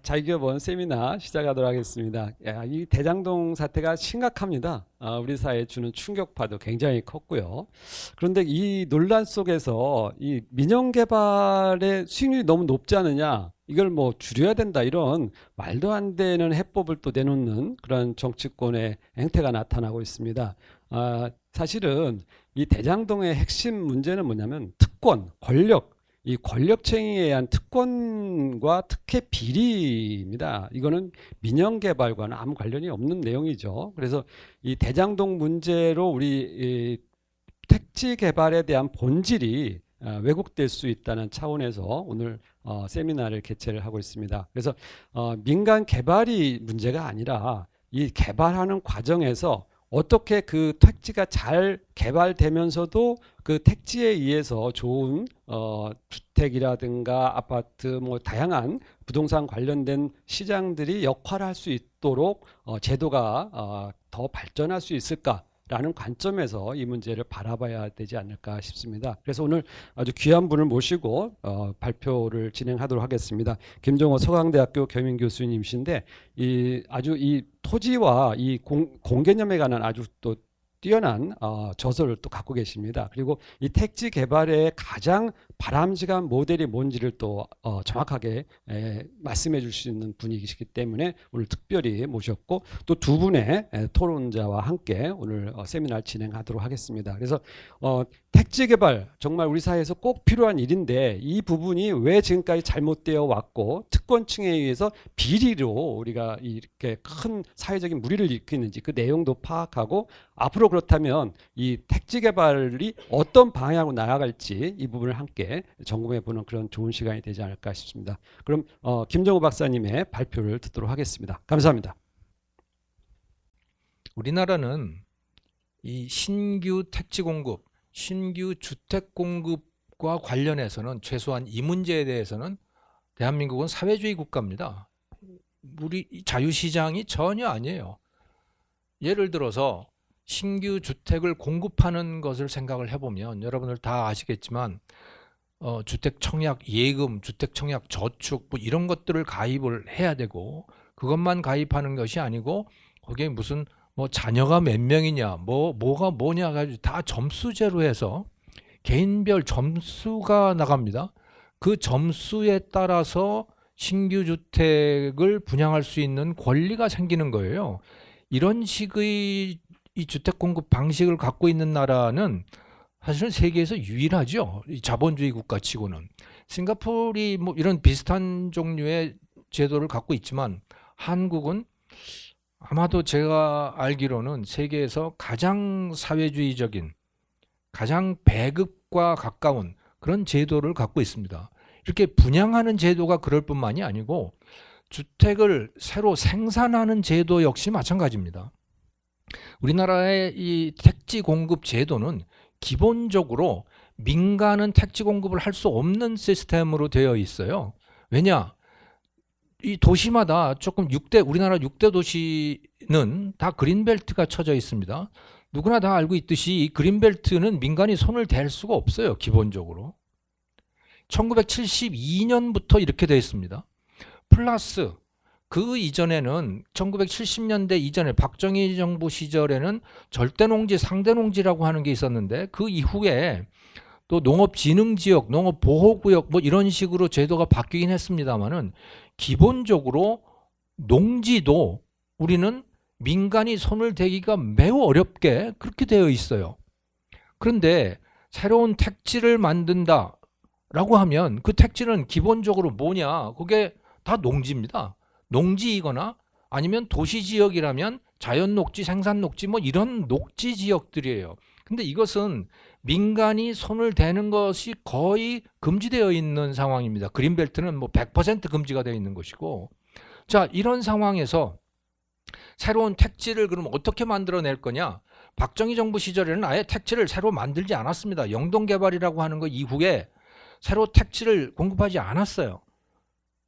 자기계번 세미나 시작하도록 하겠습니다. 이 대장동 사태가 심각합니다. 우리 사회에 주는 충격파도 굉장히 컸고요. 그런데 이 논란 속에서 이 민영 개발의 수익률이 너무 높지 않느냐, 이걸 뭐 줄여야 된다, 이런 말도 안 되는 해법을 또 내놓는 그런 정치권의 행태가 나타나고 있습니다. 사실은 이 대장동의 핵심 문제는 뭐냐면 특권, 권력, 이 권력층에 의한 특권과 특혜 비리입니다. 이거는 민영 개발과는 아무 관련이 없는 내용이죠. 그래서 이 대장동 문제로 우리 이 택지 개발에 대한 본질이 왜곡될 수 있다는 차원에서 오늘 세미나를 개최를 하고 있습니다. 그래서 민간 개발이 문제가 아니라 이 개발하는 과정에서 어떻게 그 택지가 잘 개발되면서도 그 택지에 의해서 좋은 주택이라든가 아파트 뭐 다양한 부동산 관련된 시장들이 역할할 수 있도록 제도가 더 발전할 수 있을까라는 관점에서 이 문제를 바라봐야 되지 않을까 싶습니다. 그래서 오늘 아주 귀한 분을 모시고 발표를 진행하도록 하겠습니다. 김정호 서강대학교 겸임 교수님이신데 아주 이 토지와 이 공개념에 관한 아주 또 뛰어난 저서를 또 갖고 계십니다. 그리고 이 택지 개발의 가장 바람직한 모델이 뭔지를 또 정확하게 말씀해 줄 수 있는 분이시기 때문에 오늘 특별히 모셨고, 또 두 분의 토론자와 함께 오늘 세미나를 진행하도록 하겠습니다. 그래서 택지 개발 정말 우리 사회에서 꼭 필요한 일인데 이 부분이 왜 지금까지 잘못되어 왔고 특권층에 의해서 비리로 우리가 이렇게 큰 사회적인 무리를 일으키는지 그 내용도 파악하고, 앞으로 그렇다면 이 택지 개발이 어떤 방향으로 나아갈지 이 부분을 함께 점검해 보는 그런 좋은 시간이 되지 않을까 싶습니다. 그럼 김정호 박사님의 발표를 듣도록 하겠습니다. 감사합니다. 우리나라는 이 신규 택지 공급, 신규 주택 공급과 관련해서는 최소한 이 문제에 대해서는 대한민국은 사회주의 국가입니다. 우리 자유시장이 전혀 아니에요. 예를 들어서 신규 주택을 공급하는 것을 생각을 해보면 여러분들 다 아시겠지만 주택 청약 예금, 주택 청약 저축 뭐 이런 것들을 가입을 해야 되고, 그것만 가입하는 것이 아니고 거기에 무슨 뭐 자녀가 몇 명이냐, 뭐가 뭐냐 가지고 다 점수제로 해서 개인별 점수가 나갑니다. 그 점수에 따라서 신규 주택을 분양할 수 있는 권리가 생기는 거예요. 이런 식의 이 주택 공급 방식을 갖고 있는 나라는 사실은 세계에서 유일하죠. 이 자본주의 국가치고는. 싱가포르이 뭐 이런 비슷한 종류의 제도를 갖고 있지만 한국은 아마도 제가 알기로는 세계에서 가장 사회주의적인, 가장 배급과 가까운 그런 제도를 갖고 있습니다. 이렇게 분양하는 제도가 그럴 뿐만이 아니고 주택을 새로 생산하는 제도 역시 마찬가지입니다. 우리나라의 이 택지 공급 제도는 기본적으로 민간은 택지 공급을 할 수 없는 시스템으로 되어 있어요. 왜냐? 이 도시마다 조금 우리나라 6대 도시는 다 그린벨트가 쳐져 있습니다. 누구나 다 알고 있듯이 이 그린벨트는 민간이 손을 댈 수가 없어요. 기본적으로. 1972년부터 이렇게 되어 있습니다. 플러스 그 이전에는 1970년대 이전에 박정희 정부 시절에는 절대농지, 상대농지라고 하는 게 있었는데 그 이후에 또 농업진흥지역, 농업보호구역 뭐 이런 식으로 제도가 바뀌긴 했습니다만은 기본적으로 농지도 우리는 민간이 손을 대기가 매우 어렵게 그렇게 되어 있어요. 그런데 새로운 택지를 만든다라고 하면 그 택지는 기본적으로 뭐냐? 그게 다 농지입니다. 농지이거나 아니면 도시지역이라면 자연녹지, 생산녹지 뭐 이런 녹지 지역들이에요. 근데 이것은 민간이 손을 대는 것이 거의 금지되어 있는 상황입니다. 그린벨트는 뭐 100% 금지가 되어 있는 것이고, 자, 이런 상황에서 새로운 택지를 그럼 어떻게 만들어낼 거냐? 박정희 정부 시절에는 아예 택지를 새로 만들지 않았습니다. 영동개발이라고 하는 거 이후에 새로 택지를 공급하지 않았어요.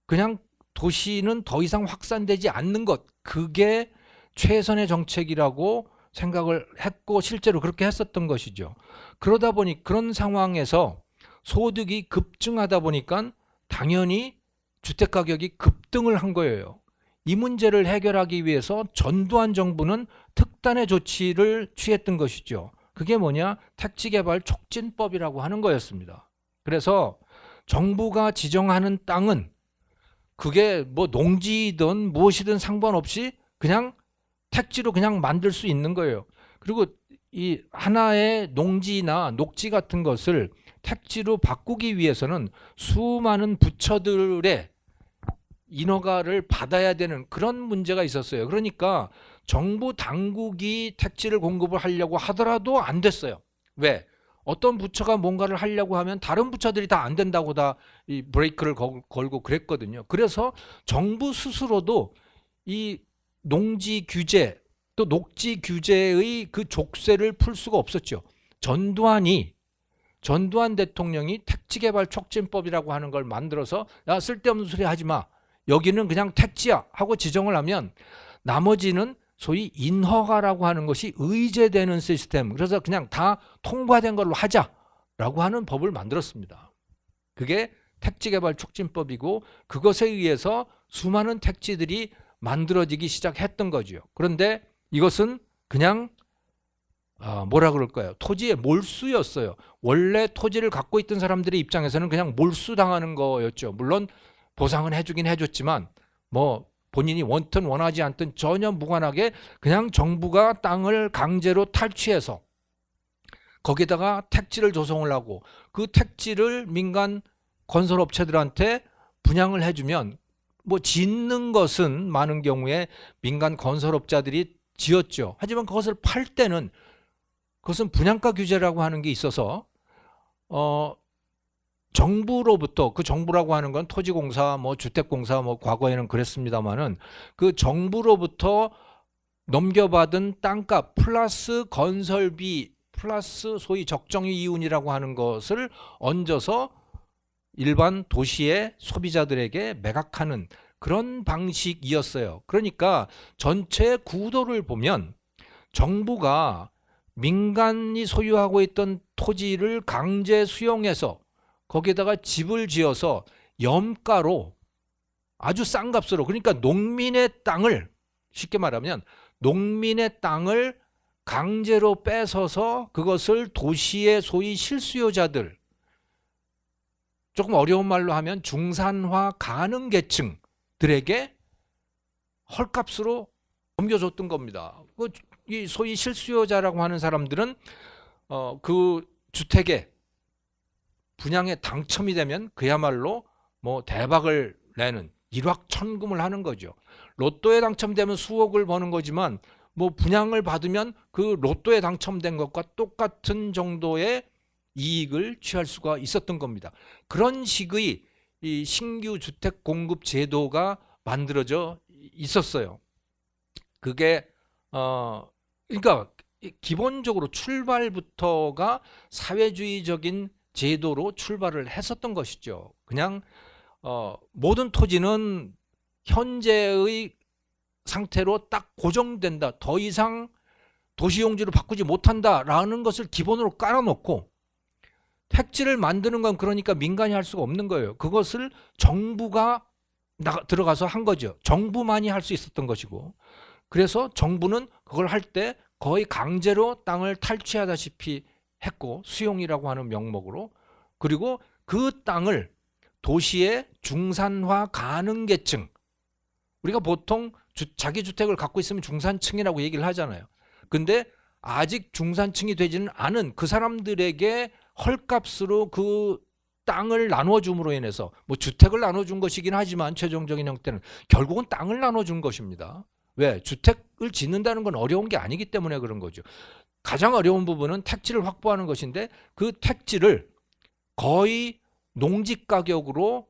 그냥 도시는 더 이상 확산되지 않는 것, 그게 최선의 정책이라고 생각을 했고 실제로 그렇게 했었던 것이죠. 그러다 보니 그런 상황에서 소득이 급증하다 보니까 당연히 주택 가격이 급등을 한 거예요. 이 문제를 해결하기 위해서 전두환 정부는 특단의 조치를 취했던 것이죠. 그게 뭐냐? 택지개발 촉진법이라고 하는 거였습니다. 그래서 정부가 지정하는 땅은 그게 뭐 농지든 무엇이든 상관없이 그냥 택지로 그냥 만들 수 있는 거예요. 그리고 이 하나의 농지나 녹지 같은 것을 택지로 바꾸기 위해서는 수많은 부처들의 인허가를 받아야 되는 그런 문제가 있었어요. 그러니까 정부 당국이 택지를 공급을 하려고 하더라도 안 됐어요. 왜? 어떤 부처가 뭔가를 하려고 하면 다른 부처들이 다 안 된다고 다 이 브레이크를 걸고 그랬거든요. 그래서 정부 스스로도 이 농지 규제 또 녹지 규제의 그 족쇄를 풀 수가 없었죠. 전두환 대통령이 택지개발 촉진법이라고 하는 걸 만들어서 야, 쓸데없는 소리 하지 마. 여기는 그냥 택지야 하고 지정을 하면 나머지는 소위 인허가라고 하는 것이 의제되는 시스템. 그래서 그냥 다 통과된 걸로 하자라고 하는 법을 만들었습니다. 그게 택지개발 촉진법이고 그것에 의해서 수많은 택지들이 만들어지기 시작했던 거죠. 그런데 이것은 그냥 뭐라 그럴까요? 토지의 몰수였어요. 원래 토지를 갖고 있던 사람들의 입장에서는 그냥 몰수당하는 거였죠. 물론 보상은 해주긴 해줬지만 뭐 본인이 원든 원하지 않든 전혀 무관하게 그냥 정부가 땅을 강제로 탈취해서 거기다가 택지를 조성을 하고 그 택지를 민간 건설업체들한테 분양을 해주면 뭐 짓는 것은 많은 경우에 민간 건설업자들이 지었죠. 하지만 그것을 팔 때는 그것은 분양가 규제라고 하는 게 있어서 정부로부터 그 정부라고 하는 건 토지공사 뭐 주택공사 뭐 과거에는 그랬습니다만은 그 정부로부터 넘겨받은 땅값 플러스 건설비 플러스 소위 적정이 이윤이라고 하는 것을 얹어서 일반 도시의 소비자들에게 매각하는 그런 방식이었어요. 그러니까 전체 구도를 보면 정부가 민간이 소유하고 있던 토지를 강제 수용해서 거기에다가 집을 지어서 염가로 아주 싼 값으로 그러니까 농민의 땅을 쉽게 말하면 농민의 땅을 강제로 뺏어서 그것을 도시의 소위 실수요자들 조금 어려운 말로 하면 중산화 가능 계층들에게 헐값으로 넘겨줬던 겁니다. 이 소위 실수요자라고 하는 사람들은 그 주택에 분양에 당첨이 되면 그야말로 뭐 대박을 내는 일확천금을 하는 거죠. 로또에 당첨되면 수억을 버는 거지만 뭐 분양을 받으면 그 로또에 당첨된 것과 똑같은 정도의 이익을 취할 수가 있었던 겁니다. 그런 식의 이 신규 주택 공급 제도가 만들어져 있었어요. 그게 그러니까 기본적으로 출발부터가 사회주의적인 제도로 출발을 했었던 것이죠. 그냥 모든 토지는 현재의 상태로 딱 고정된다. 더 이상 도시용지로 바꾸지 못한다라는 것을 기본으로 깔아놓고 택지를 만드는 건 그러니까 민간이 할 수가 없는 거예요. 그것을 정부가 들어가서 한 거죠. 정부만이 할 수 있었던 것이고 그래서 정부는 그걸 할 때 거의 강제로 땅을 탈취하다시피 했고 수용이라고 하는 명목으로 그리고 그 땅을 도시의 중산화 가능 계층 우리가 보통 자기 주택을 갖고 있으면 중산층이라고 얘기를 하잖아요. 근데 아직 중산층이 되지는 않은 그 사람들에게 헐값으로 그 땅을 나눠줌으로 인해서 뭐 주택을 나눠준 것이긴 하지만 최종적인 형태는 결국은 땅을 나눠준 것입니다. 왜? 주택을 짓는다는 건 어려운 게 아니기 때문에 그런 거죠. 가장 어려운 부분은 택지를 확보하는 것인데 그 택지를 거의 농지 가격으로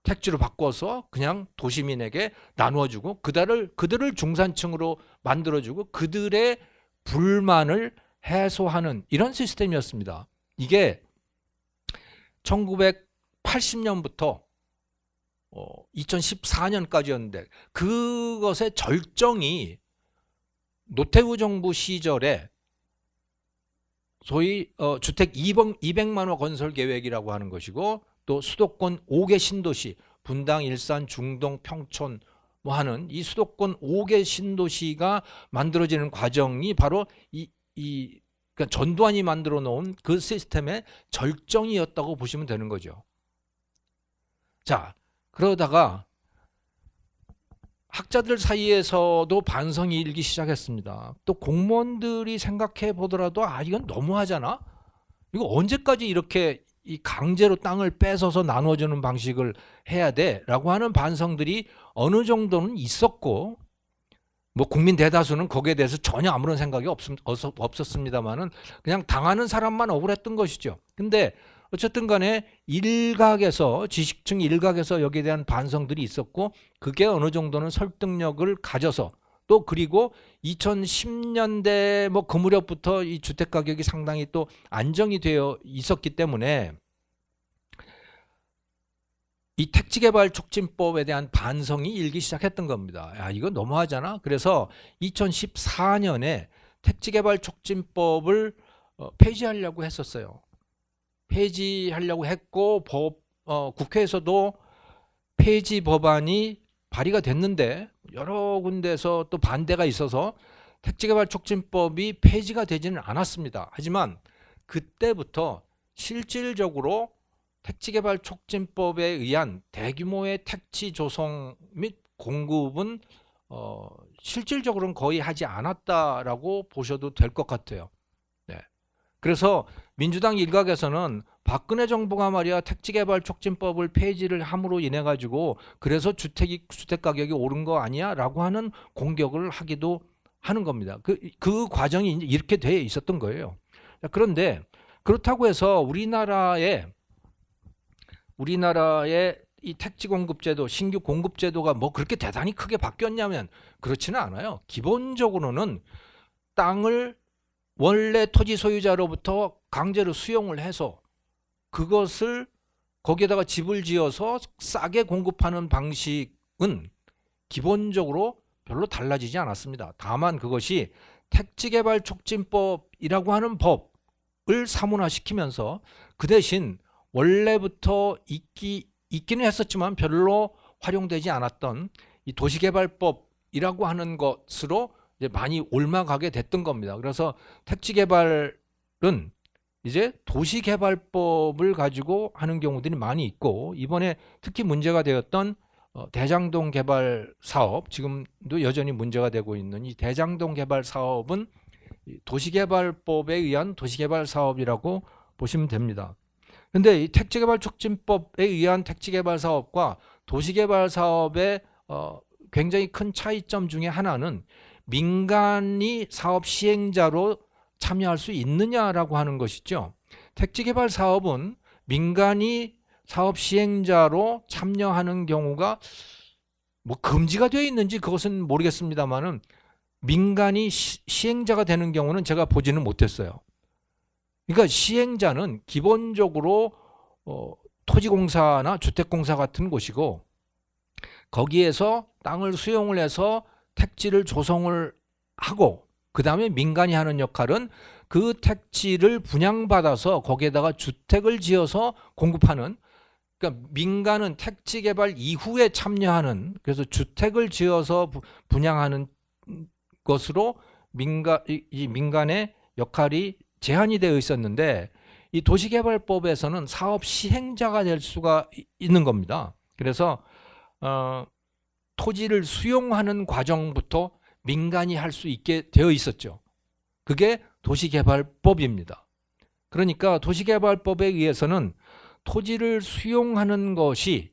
택지로 바꿔서 그냥 도시민에게 나누어주고 그들을 중산층으로 만들어주고 그들의 불만을 해소하는 이런 시스템이었습니다. 이게 1980년부터 2014년까지였는데 그것의 절정이 노태우 정부 시절에 소위 주택 200만 호 건설 계획이라고 하는 것이고 또 수도권 5개 신도시 분당, 일산, 중동, 평촌 뭐 하는 이 수도권 5개 신도시가 만들어지는 과정이 바로 그러니까 전두환이 만들어 놓은 그 시스템의 절정이었다고 보시면 되는 거죠. 자, 그러다가 학자들 사이에서도 반성이 일기 시작했습니다. 또 공무원들이 생각해 보더라도 이건 너무하잖아. 이거 언제까지 이렇게 이 강제로 땅을 뺏어서 나눠주는 방식을 해야 돼라고 하는 반성들이 어느 정도는 있었고, 뭐 국민 대다수는 거기에 대해서 전혀 아무런 생각이 없었습니다만은 그냥 당하는 사람만 억울했던 것이죠. 근데 어쨌든 간에 일각에서, 지식층 일각에서 여기에 대한 반성들이 있었고, 그게 어느 정도는 설득력을 가져서, 또 그리고 2010년대 뭐 그 무렵부터 이 주택 가격이 상당히 또 안정이 되어 있었기 때문에 이 택지개발촉진법에 대한 반성이 일기 시작했던 겁니다. 야, 이거 너무하잖아. 그래서 2014년에 택지개발촉진법을 폐지하려고 했었어요. 폐지하려고 했고 국회에서도 폐지 법안이 발의가 됐는데 여러 군데서 또 반대가 있어서 택지개발촉진법이 폐지가 되지는 않았습니다. 하지만 그때부터 실질적으로 택지개발촉진법에 의한 대규모의 택지 조성 및 공급은 실질적으로는 거의 하지 않았다라고 보셔도 될 것 같아요. 네. 그래서 민주당 일각에서는 박근혜 정부가 말이야 택지개발촉진법을 폐지를 함으로 인해 가지고 그래서 주택 가격이 오른 거 아니야라고 하는 공격을 하기도 하는 겁니다. 그 과정이 이제 이렇게 돼 있었던 거예요. 그런데 그렇다고 해서 우리나라의 이 택지 공급제도, 신규 공급제도가 뭐 그렇게 대단히 크게 바뀌었냐면 그렇지는 않아요. 기본적으로는 땅을 원래 토지 소유자로부터 강제로 수용을 해서 그것을 거기에다가 집을 지어서 싸게 공급하는 방식은 기본적으로 별로 달라지지 않았습니다. 다만 그것이 택지개발촉진법이라고 하는 법을 사문화시키면서 그 대신 원래부터 있기는 했었지만 별로 활용되지 않았던 이 도시개발법이라고 하는 것으로 이제 많이 옮아가게 됐던 겁니다. 그래서 택지개발은 이제 도시개발법을 가지고 하는 경우들이 많이 있고, 이번에 특히 문제가 되었던 대장동 개발 사업, 지금도 여전히 문제가 되고 있는 이 대장동 개발 사업은 도시개발법에 의한 도시개발 사업이라고 보시면 됩니다. 근데 이 택지개발촉진법에 의한 택지개발 사업과 도시개발 사업의 굉장히 큰 차이점 중에 하나는 민간이 사업 시행자로 참여할 수 있느냐라고 하는 것이죠. 택지개발 사업은 민간이 사업 시행자로 참여하는 경우가 뭐 금지가 되어 있는지 그것은 모르겠습니다만은 민간이 시행자가 되는 경우는 제가 보지는 못했어요. 그러니까 시행자는 기본적으로 토지공사나 주택공사 같은 곳이고, 거기에서 땅을 수용을 해서 택지를 조성을 하고, 그 다음에 민간이 하는 역할은 그 택지를 분양받아서 거기에다가 주택을 지어서 공급하는, 그러니까 민간은 택지 개발 이후에 참여하는, 그래서 주택을 지어서 분양하는 것으로 이 민간의 역할이 제한이 되어 있었는데, 이 도시개발법에서는 사업 시행자가 될 수가 있는 겁니다. 그래서 토지를 수용하는 과정부터 민간이 할 수 있게 되어 있었죠. 그게 도시개발법입니다. 그러니까 도시개발법에 의해서는 토지를 수용하는 것이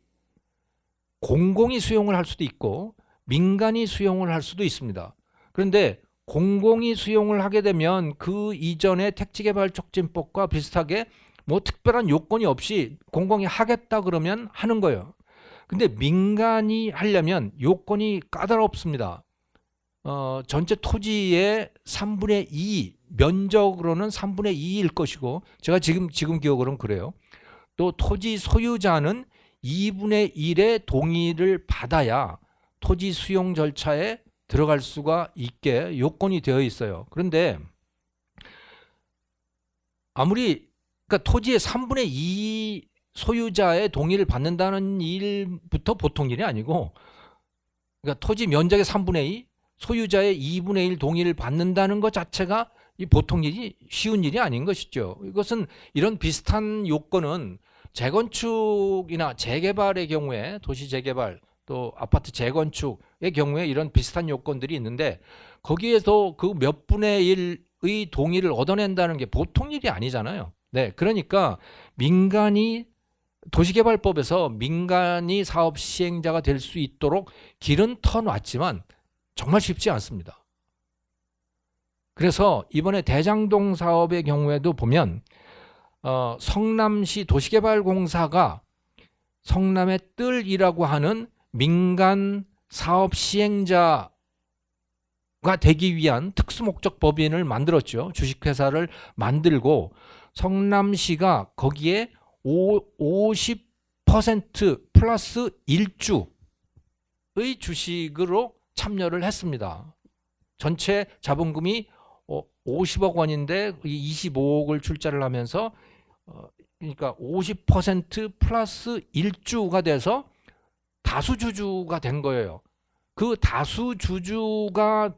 공공이 수용을 할 수도 있고 민간이 수용을 할 수도 있습니다. 그런데 공공이 수용을 하게 되면 그 이전의 택지개발촉진법과 비슷하게 뭐 특별한 요건이 없이 공공이 하겠다 그러면 하는 거예요. 근데 민간이 하려면 요건이 까다롭습니다. 전체 토지의 3분의 2, 면적으로는 3분의 2일 것이고, 제가 지금 기억으로는 그래요. 또 토지 소유자는 2분의 1의 동의를 받아야 토지 수용 절차에 들어갈 수가 있게 요건이 되어 있어요. 그런데 아무리 그러니까 토지의 3분의 소유자의 동의를 받는다는 일부터 보통 일이 아니고, 그러니까 토지 면적의 3분의 2, 소유자의 2분의 1 동의를 받는다는 것 자체가 이 보통 일이 쉬운 일이 아닌 것이죠. 이것은 이런 비슷한 요건은 재건축이나 재개발의 경우에, 도시 재개발 또 아파트 재건축의 경우에 이런 비슷한 요건들이 있는데, 거기에서 그 몇 분의 1의 동의를 얻어낸다는 게 보통 일이 아니잖아요. 네, 그러니까 민간이 도시개발법에서 민간이 사업 시행자가 될 수 있도록 길은 터놨지만 정말 쉽지 않습니다. 그래서 이번에 대장동 사업의 경우에도 보면 성남시 도시개발공사가 성남의 뜰이라고 하는 민간 사업 시행자가 되기 위한 특수목적 법인을 만들었죠. 주식회사를 만들고 성남시가 거기에 50% 플러스 1주의 주식으로 참여를 했습니다. 전체 자본금이 50억 원인데 25억을 출자를 하면서 그러니까 50% 플러스 1주가 돼서 다수주주가 된 거예요. 그 다수주주가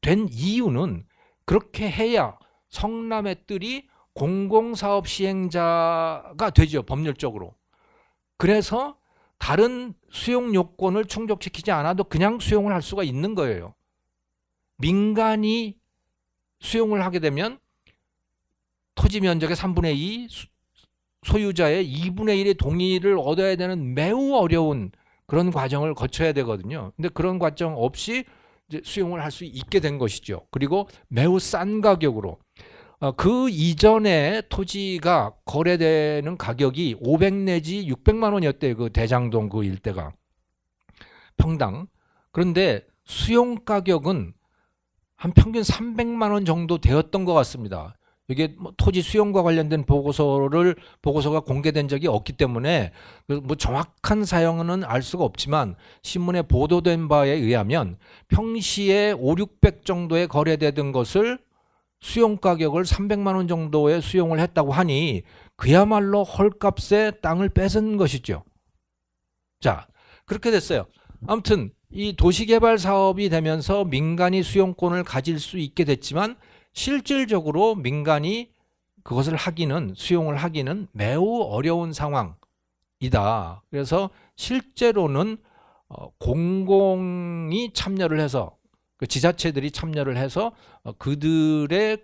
된 이유는 그렇게 해야 성남의 뜰이 공공사업 시행자가 되죠, 법률적으로. 그래서 다른 수용 요건을 충족시키지 않아도 그냥 수용을 할 수가 있는 거예요. 민간이 수용을 하게 되면 토지 면적의 3분의 2, 소유자의 2분의 1의 동의를 얻어야 되는 매우 어려운 그런 과정을 거쳐야 되거든요. 근데 그런 과정 없이 이제 수용을 할 수 있게 된 것이죠. 그리고 매우 싼 가격으로. 그 이전에 토지가 거래되는 가격이 500 내지 600만 원이었대요. 그 대장동 그 일대가 평당. 그런데 수용 가격은 한 평균 300만 원 정도 되었던 것 같습니다. 이게 뭐 토지 수용과 관련된 보고서가 공개된 적이 없기 때문에 뭐 정확한 사용은 알 수가 없지만 신문에 보도된 바에 의하면 평시에 5, 600 정도에 거래되던 것을 수용 가격을 300만 원 정도에 수용을 했다고 하니 그야말로 헐값에 땅을 뺏은 것이죠. 자, 그렇게 됐어요. 아무튼 이 도시개발 사업이 되면서 민간이 수용권을 가질 수 있게 됐지만 실질적으로 민간이 그것을 수용을 하기는 매우 어려운 상황이다. 그래서 실제로는 공공이 참여를 해서 그 지자체들이 참여를 해서 그들의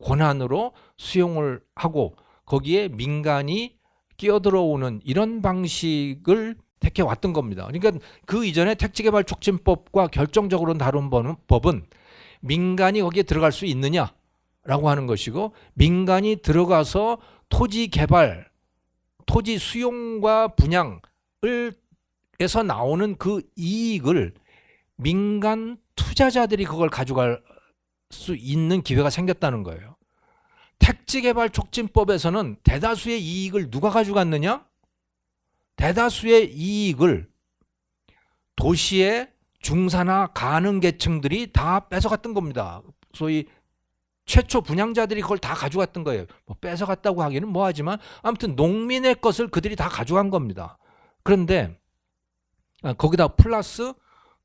권한으로 수용을 하고 거기에 민간이 끼어들어오는 이런 방식을 택해 왔던 겁니다. 그러니까 그 이전에 택지개발 촉진법과 결정적으로 다룬 법은 민간이 거기에 들어갈 수 있느냐라고 하는 것이고, 민간이 들어가서 토지 개발, 토지 수용과 분양에서 나오는 그 이익을 민간 투자자들이 그걸 가져갈 수 있는 기회가 생겼다는 거예요. 택지개발 촉진법에서는 대다수의 이익을 누가 가져갔느냐? 대다수의 이익을 도시의 중산화 가능 계층들이 다 뺏어갔던 겁니다. 소위 최초 분양자들이 그걸 다 가져갔던 거예요. 뭐 뺏어갔다고 하기는 뭐하지만 아무튼 농민의 것을 그들이 다 가져간 겁니다. 그런데 거기다 플러스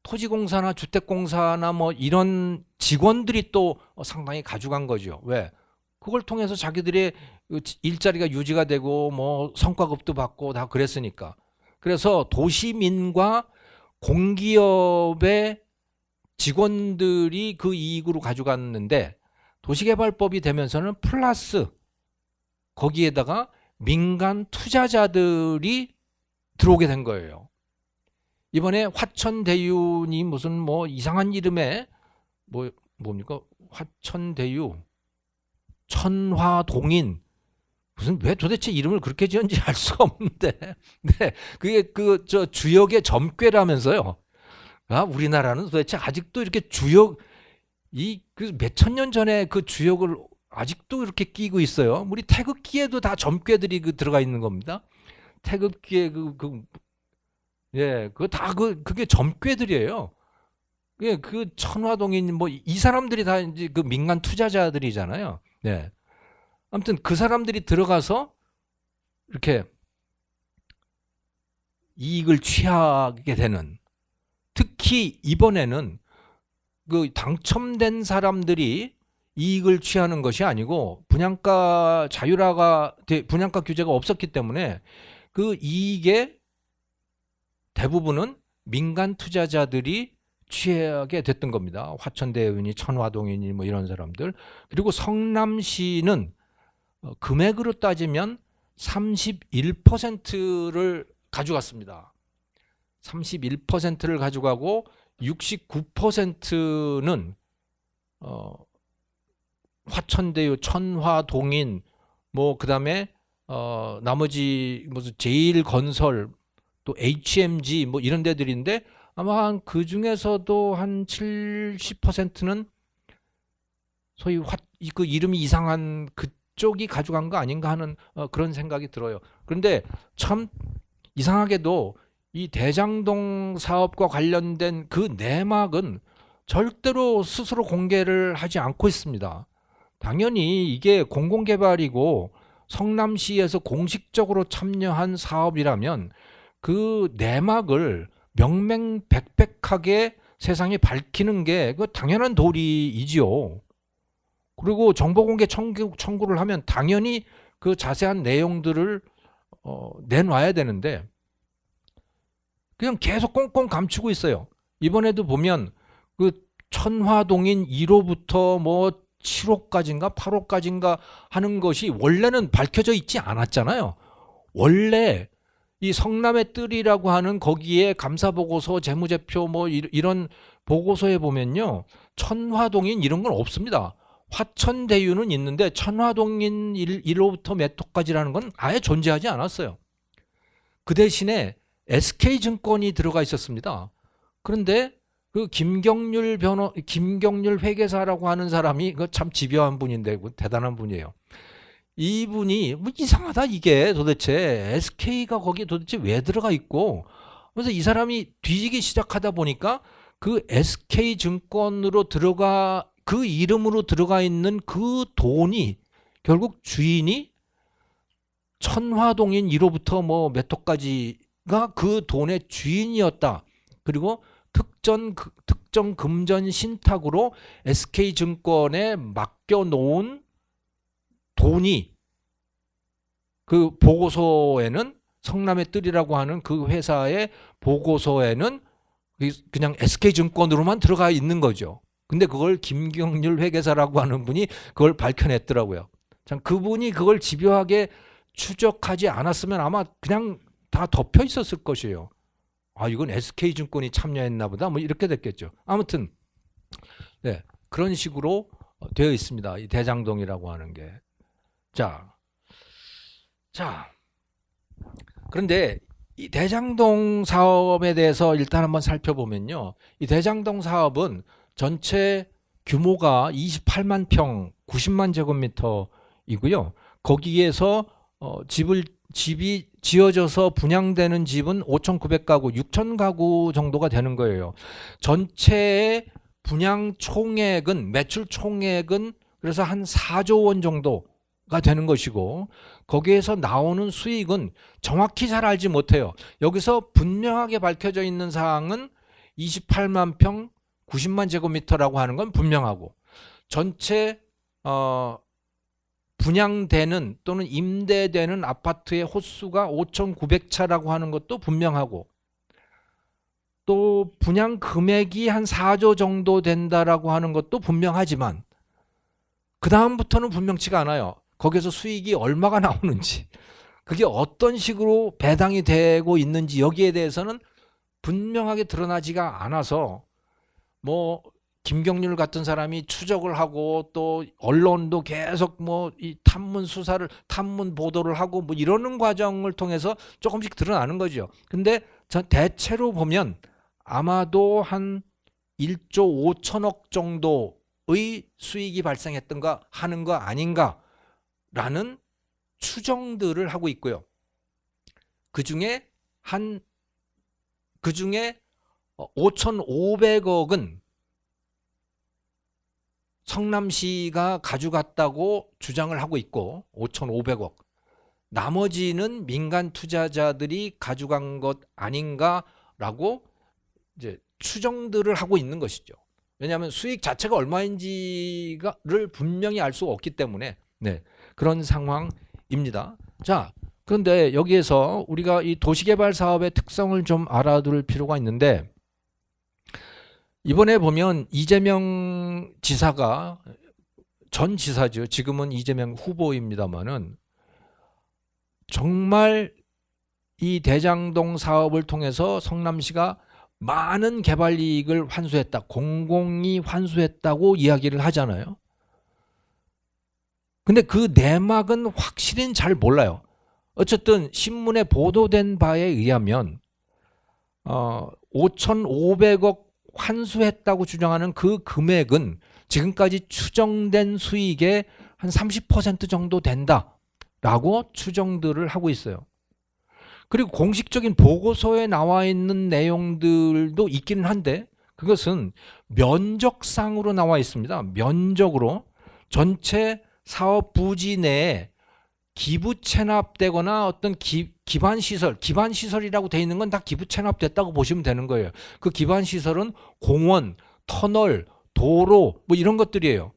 토지공사나 주택공사나 뭐 이런 직원들이 또 상당히 가져간 거죠. 왜? 그걸 통해서 자기들의 일자리가 유지가 되고 뭐 성과급도 받고 다 그랬으니까. 그래서 도시민과 공기업의 직원들이 그 이익으로 가져갔는데, 도시개발법이 되면서는 플러스 거기에다가 민간 투자자들이 들어오게 된 거예요. 이번에 화천대유니 무슨 뭐 이상한 이름의 뭡니까? 화천대유, 천화동인, 무슨 왜 도대체 이름을 그렇게 지었는지 알 수가 없는데, 네, 그게 저 주역의 점괘라면서요. 우리나라는 도대체 아직도 이렇게 주역, 그 몇천 년 전에 그 주역을 아직도 이렇게 끼고 있어요. 우리 태극기에도 다 점괘들이 들어가 있는 겁니다. 태극기에 그게 점괘들이에요. 그 천화동인 뭐 이 사람들이 다 이제 그 민간 투자자들이잖아요. 네. 아무튼 그 사람들이 들어가서 이렇게 이익을 취하게 되는, 특히 이번에는 그 당첨된 사람들이 이익을 취하는 것이 아니고 분양가 분양가 규제가 없었기 때문에 그 이익의 대부분은 민간 투자자들이 취하게 됐던 겁니다. 화천대유니 천화동이니 뭐 이런 사람들. 그리고 성남시는 금액으로 따지면 31%를 가져갔습니다. 31%를 가져가고 69%는 화천대유, 천화동인, 뭐 그다음에 나머지 무슨 제일건설, 또 HMG 뭐 이런 데들인데 아마 그 중에서도 한 70%는 소위 그 이름이 이상한 그쪽이 가져간 거 아닌가 하는 그런 생각이 들어요. 그런데 참 이상하게도 이 대장동 사업과 관련된 그 내막은 절대로 스스로 공개를 하지 않고 있습니다. 당연히 이게 공공개발이고 성남시에서 공식적으로 참여한 사업이라면 그 내막을 명명백백하게 세상에 밝히는 게 그 당연한 도리이지요. 그리고 정보공개 청구를 하면 당연히 그 자세한 내용들을 내놔야 되는데 그냥 계속 꽁꽁 감추고 있어요. 이번에도 보면 그 천화동인 1호부터 뭐 7호까지인가 8호까지인가 하는 것이 원래는 밝혀져 있지 않았잖아요. 원래 이 성남의 뜰이라고 하는 거기에 감사보고서, 재무제표 뭐 이런 보고서에 보면요, 천화동인 이런 건 없습니다. 화천대유는 있는데 천화동인 1호부터 몇 호까지라는 건 아예 존재하지 않았어요. 그 대신에 SK증권이 들어가 있었습니다. 그런데 그 김경률 회계사라고 하는 사람이 그 참 집요한 분인데 대단한 분이에요. 이분이 뭐 이상하다 이게 도대체 SK가 거기에 도대체 왜 들어가 있고, 그래서 이 사람이 뒤지기 시작하다 보니까 그 SK증권으로 그 이름으로 들어가 있는 그 돈이 결국 주인이 천화동인 1호부터 뭐 몇 호까지가 그 돈의 주인이었다. 그리고 특정 금전 신탁으로 SK증권에 맡겨놓은 돈이 그 보고서에는, 성남의 뜰이라고 하는 그 회사의 보고서에는 그냥 SK증권으로만 들어가 있는 거죠. 근데 그걸 김경률 회계사라고 하는 분이 그걸 밝혀냈더라고요. 참 그분이 그걸 집요하게 추적하지 않았으면 아마 그냥 다 덮여 있었을 것이에요. 아, 이건 SK증권이 참여했나 보다 뭐 이렇게 됐겠죠. 아무튼 네, 그런 식으로 되어 있습니다. 이 대장동이라고 하는 게. 자, 그런데 이 대장동 사업에 대해서 일단 한번 살펴보면요. 이 대장동 사업은 전체 규모가 28만 평, 90만 제곱미터이고요. 거기에서 집이 지어져서 분양되는 집은 5,900가구, 6,000가구 정도가 되는 거예요. 전체의 분양 총액은, 매출 총액은 그래서 한 4조 원 정도가 되는 것이고, 거기에서 나오는 수익은 정확히 잘 알지 못해요. 여기서 분명하게 밝혀져 있는 사항은 28만 평, 90만 제곱미터라고 하는 건 분명하고, 전체 분양되는 또는 임대되는 아파트의 호수가 5,900차라고 하는 것도 분명하고, 또 분양 금액이 한 4조 정도 된다라고 하는 것도 분명하지만 그 다음부터는 분명치가 않아요. 거기서 수익이 얼마가 나오는지, 그게 어떤 식으로 배당이 되고 있는지 여기에 대해서는 분명하게 드러나지가 않아서 뭐 김경률 같은 사람이 추적을 하고 또 언론도 계속 뭐 이 탐문 보도를 하고 뭐 이러는 과정을 통해서 조금씩 드러나는 거죠. 근데 전 대체로 보면 아마도 한 1조 5천억 정도의 수익이 발생했던가 하는 거 아닌가라는 추정들을 하고 있고요. 그중에 5,500억은 성남시가 가져갔다고 주장을 하고 있고, 5,500억. 나머지는 민간 투자자들이 가져간 것 아닌가라고 이제 추정들을 하고 있는 것이죠. 왜냐하면 수익 자체가 얼마인지를 분명히 알 수 없기 때문에 네, 그런 상황입니다. 자, 그런데 여기에서 우리가 이 도시개발 사업의 특성을 좀 알아둘 필요가 있는데, 이번에 보면 이재명 지사가, 전 지사죠. 지금은 이재명 후보입니다만은 정말 이 대장동 사업을 통해서 성남시가 많은 개발 이익을 환수했다, 공공이 환수했다고 이야기를 하잖아요. 근데 그 내막은 확실히는 잘 몰라요. 어쨌든 신문에 보도된 바에 의하면 5,500억 환수했다고 주장하는 그 금액은 지금까지 추정된 수익의 한 30% 정도 된다라고 추정들을 하고 있어요. 그리고 공식적인 보고서에 나와 있는 내용들도 있기는 한데 그것은 면적상으로 나와 있습니다. 면적으로 전체 사업 부지 내에 기부 체납되거나 어떤 기반 시설이라고 돼 있는 건 다 기부 체납됐다고 보시면 되는 거예요. 그 기반 시설은 공원, 터널, 도로 뭐 이런 것들이에요.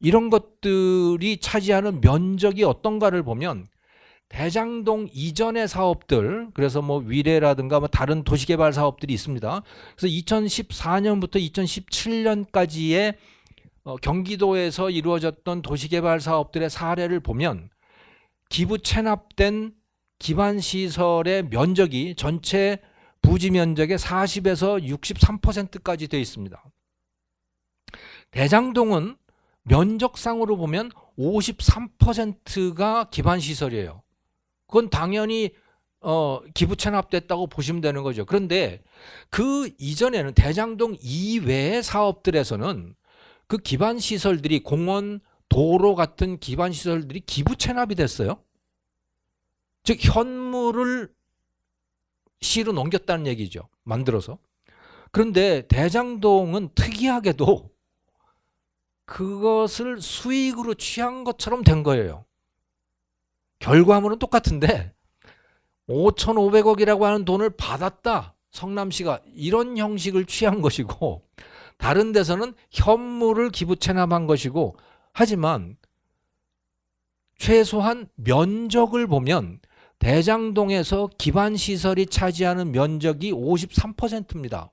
이런 것들이 차지하는 면적이 어떤가를 보면 대장동 이전의 사업들, 그래서 뭐 위례라든가 뭐 다른 도시개발 사업들이 있습니다. 그래서 2014년부터 2017년까지의 경기도에서 이루어졌던 도시개발 사업들의 사례를 보면 기부 체납된 기반 시설의 면적이 전체 부지 면적의 40에서 63%까지 되어 있습니다. 대장동은 면적상으로 보면 53%가 기반 시설이에요. 그건 당연히 기부 체납됐다고 보시면 되는 거죠. 그런데 그 이전에는 대장동 이외의 사업들에서는 그 기반 시설들이 공원, 도로 같은 기반 시설들이 기부 체납이 됐어요. 즉 현물을 시로 넘겼다는 얘기죠. 만들어서. 그런데 대장동은 특이하게도 그것을 수익으로 취한 것처럼 된 거예요. 결과물은 똑같은데 5,500억이라고 하는 돈을 받았다, 성남시가, 이런 형식을 취한 것이고, 다른 데서는 현물을 기부 체납한 것이고, 하지만 최소한 면적을 보면 대장동에서 기반 시설이 차지하는 면적이 53%입니다.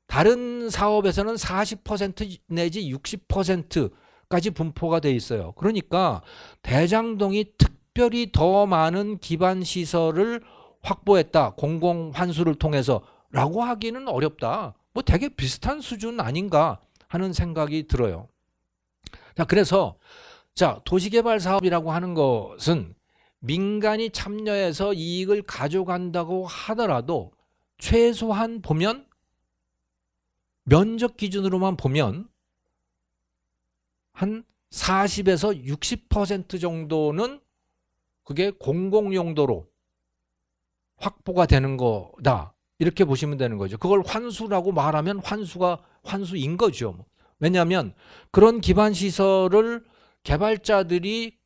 다른 사업에서는 40% 내지 60%까지 분포가 돼 있어요. 그러니까 대장동이 특별히 더 많은 기반 시설을 확보했다, 공공 환수를 통해서라고 하기는 어렵다. 뭐 되게 비슷한 수준 아닌가 하는 생각이 들어요. 자, 그래서 도시개발 사업이라고 하는 것은 민간이 참여해서 이익을 가져간다고 하더라도 최소한 보면, 면적 기준으로만 보면 한 40에서 60% 정도는 그게 공공용도로 확보가 되는 거다, 이렇게 보시면 되는 거죠. 그걸 환수라고 말하면 환수인 거죠. 왜냐하면 그런 기반 시설을 개발자들이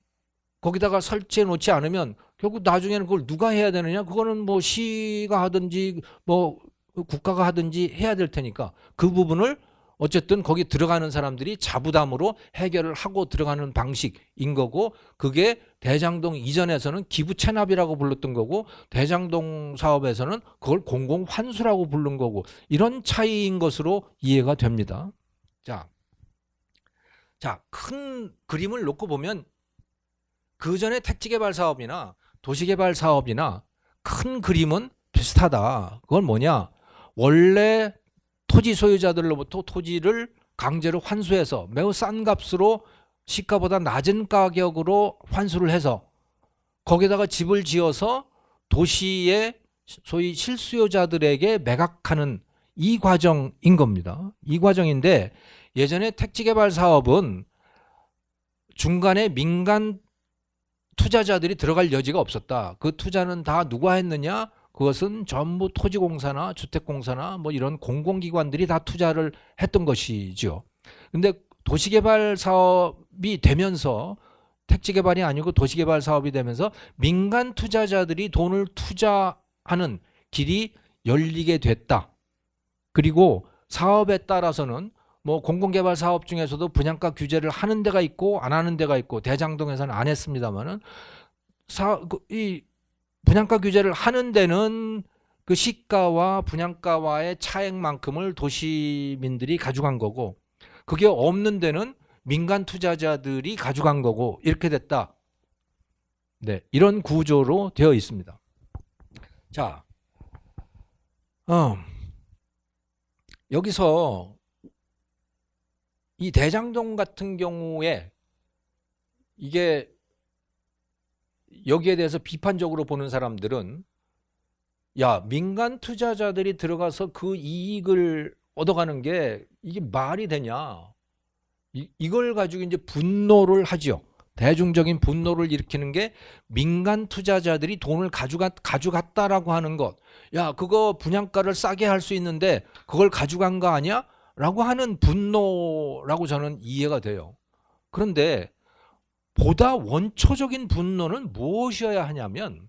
거기다가 설치해 놓지 않으면 결국 나중에는 그걸 누가 해야 되느냐? 그거는 뭐 시가 하든지 뭐 국가가 하든지 해야 될 테니까 그 부분을 어쨌든 거기 들어가는 사람들이 자부담으로 해결을 하고 들어가는 방식인 거고, 그게 대장동 이전에서는 기부 체납이라고 불렀던 거고, 대장동 사업에서는 그걸 공공 환수라고 부른 거고, 이런 차이인 것으로 이해가 됩니다. 자, 큰 그림을 놓고 보면 그 전에 택지개발 사업이나 도시개발 사업이나 큰 그림은 비슷하다. 그건 뭐냐? 원래 토지 소유자들로부터 토지를 강제로 환수해서 매우 싼 값으로 시가보다 낮은 가격으로 환수를 해서 거기다가 집을 지어서 도시의 소위 실수요자들에게 매각하는 이 과정인 겁니다. 이 과정인데, 예전에 택지개발 사업은 중간에 민간 투자자들이 들어갈 여지가 없었다. 그 투자는 다 누가 했느냐? 그것은 전부 토지공사나 주택공사나 뭐 이런 공공기관들이 다 투자를 했던 것이죠. 근데 도시개발 사업이 되면서 택지 개발이 아니고 도시 개발 사업이 되면서 민간 투자자들이 돈을 투자하는 길이 열리게 됐다. 그리고 사업에 따라서는 뭐 공공개발 사업 중에서도 분양가 규제를 하는 데가 있고 안 하는 데가 있고 대장동에서는 안 했습니다만은 이 분양가 규제를 하는 데는 그 시가와 분양가와의 차액만큼을 도시민들이 가져간 거고 그게 없는 데는 민간 투자자들이 가져간 거고 이렇게 됐다. 네, 이런 구조로 되어 있습니다. 자, 여기서 이 대장동 같은 경우에 이게 여기에 대해서 비판적으로 보는 사람들은 야, 민간 투자자들이 들어가서 그 이익을 얻어가는 게 이게 말이 되냐? 이걸 가지고 이제 분노를 하죠. 대중적인 분노를 일으키는 게 민간 투자자들이 돈을 가져갔다라고 하는 것. 야, 그거 분양가를 싸게 할 수 있는데 그걸 가져간 거 아니야? 라고 하는 분노라고 저는 이해가 돼요. 그런데 보다 원초적인 분노는 무엇이어야 하냐면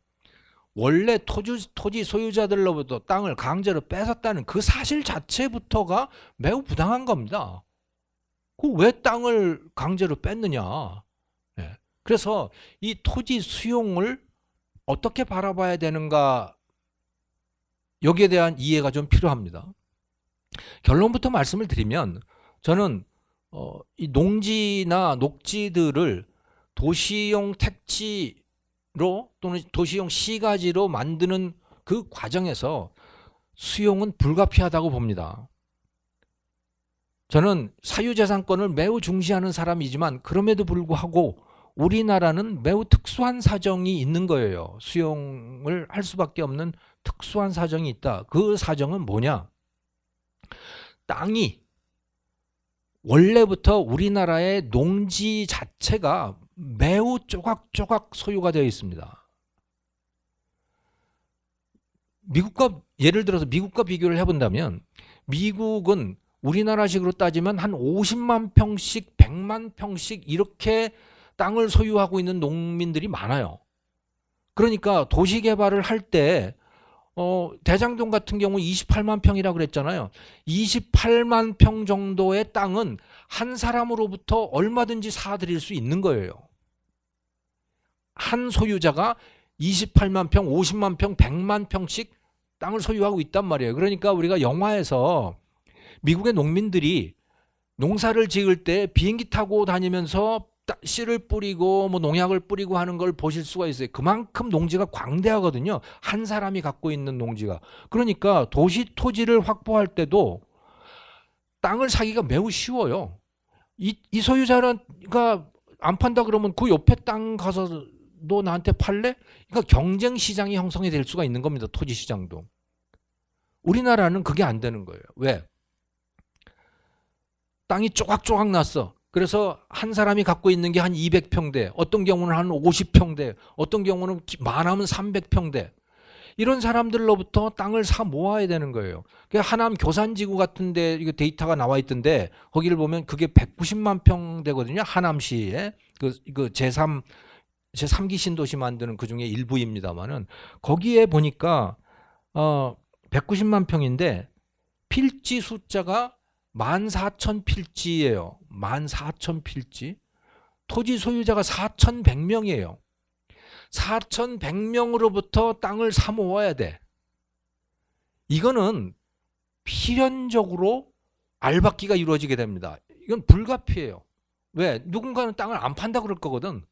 원래 토지 소유자들로부터 땅을 강제로 뺏었다는 그 사실 자체부터가 매우 부당한 겁니다. 그 왜 땅을 강제로 뺐느냐. 네. 그래서 이 토지 수용을 어떻게 바라봐야 되는가 여기에 대한 이해가 좀 필요합니다. 결론부터 말씀을 드리면 저는 이 농지나 녹지들을 도시용 택지로 또는 도시용 시가지로 만드는 그 과정에서 수용은 불가피하다고 봅니다. 저는 사유재산권을 매우 중시하는 사람이지만 그럼에도 불구하고 우리나라는 매우 특수한 사정이 있는 거예요. 수용을 할 수밖에 없는 특수한 사정이 있다. 그 사정은 뭐냐? 땅이 원래부터 우리나라의 농지 자체가 매우 조각조각 소유가 되어 있습니다. 미국과 예를 들어서 미국과 비교를 해본다면 미국은 우리나라식으로 따지면 한 50만 평씩 100만 평씩 이렇게 땅을 소유하고 있는 농민들이 많아요. 그러니까 도시개발을 할 때 대장동 같은 경우 28만 평이라고 그랬잖아요. 28만 평 정도의 땅은 한 사람으로부터 얼마든지 사들일 수 있는 거예요. 한 소유자가 28만 평, 50만 평, 100만 평씩 땅을 소유하고 있단 말이에요. 그러니까 우리가 영화에서 미국의 농민들이 농사를 지을 때 비행기 타고 다니면서 씨를 뿌리고 뭐 농약을 뿌리고 하는 걸 보실 수가 있어요. 그만큼 농지가 광대하거든요. 한 사람이 갖고 있는 농지가. 그러니까 도시 토지를 확보할 때도 땅을 사기가 매우 쉬워요. 이 소유자가 안 판다 그러면 그 옆에 땅 가서 너 나한테 팔래? 그러니까 경쟁 시장이 형성이 될 수가 있는 겁니다. 토지 시장도. 우리나라는 그게 안 되는 거예요. 왜? 땅이 쪼각쪼각 났어. 그래서 한 사람이 갖고 있는 게 한 200평대, 어떤 경우는 한 50평대, 어떤 경우는 많으면 300평대. 이런 사람들로부터 땅을 사 모아야 되는 거예요. 하남 교산지구 같은 데 데이터가 나와 있던데 거기를 보면 그게 190만 평대거든요. 하남시에. 그 제3기 신도시 만드는 그중에 일부입니다만은 거기에 보니까 190만 평인데 필지 숫자가 14,000필지예요. 14,000필지. 토지 소유자가 4,100명이에요. 4,100명으로부터 땅을 사 모아야 돼. 이거는 필연적으로 알박기가 이루어지게 됩니다. 이건 불가피해요. 왜? 누군가는 땅을 안 판다 그럴 거거든.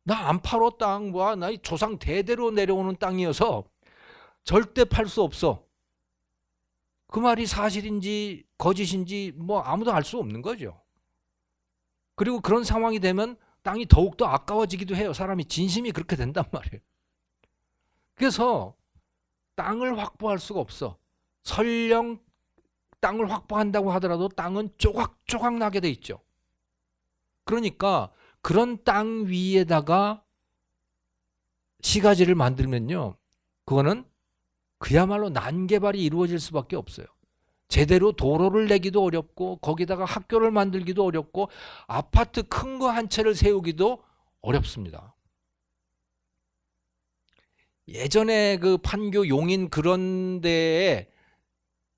나 안 팔어 땅. 뭐, 나 조상 대대로 내려오는 땅이어서 절대 팔 수 없어. 그 말이 사실인지 거짓인지 뭐 아무도 알 수 없는 거죠. 그리고 그런 상황이 되면 땅이 더욱더 아까워지기도 해요. 사람이 진심이 그렇게 된단 말이에요. 그래서 땅을 확보할 수가 없어. 설령 땅을 확보한다고 하더라도 땅은 조각조각 나게 돼 있죠. 그러니까 그런 땅 위에다가 시가지를 만들면요. 그거는 그야말로 난개발이 이루어질 수밖에 없어요. 제대로 도로를 내기도 어렵고 거기다가 학교를 만들기도 어렵고 아파트 큰 거 한 채를 세우기도 어렵습니다. 예전에 그 판교 용인 그런 데에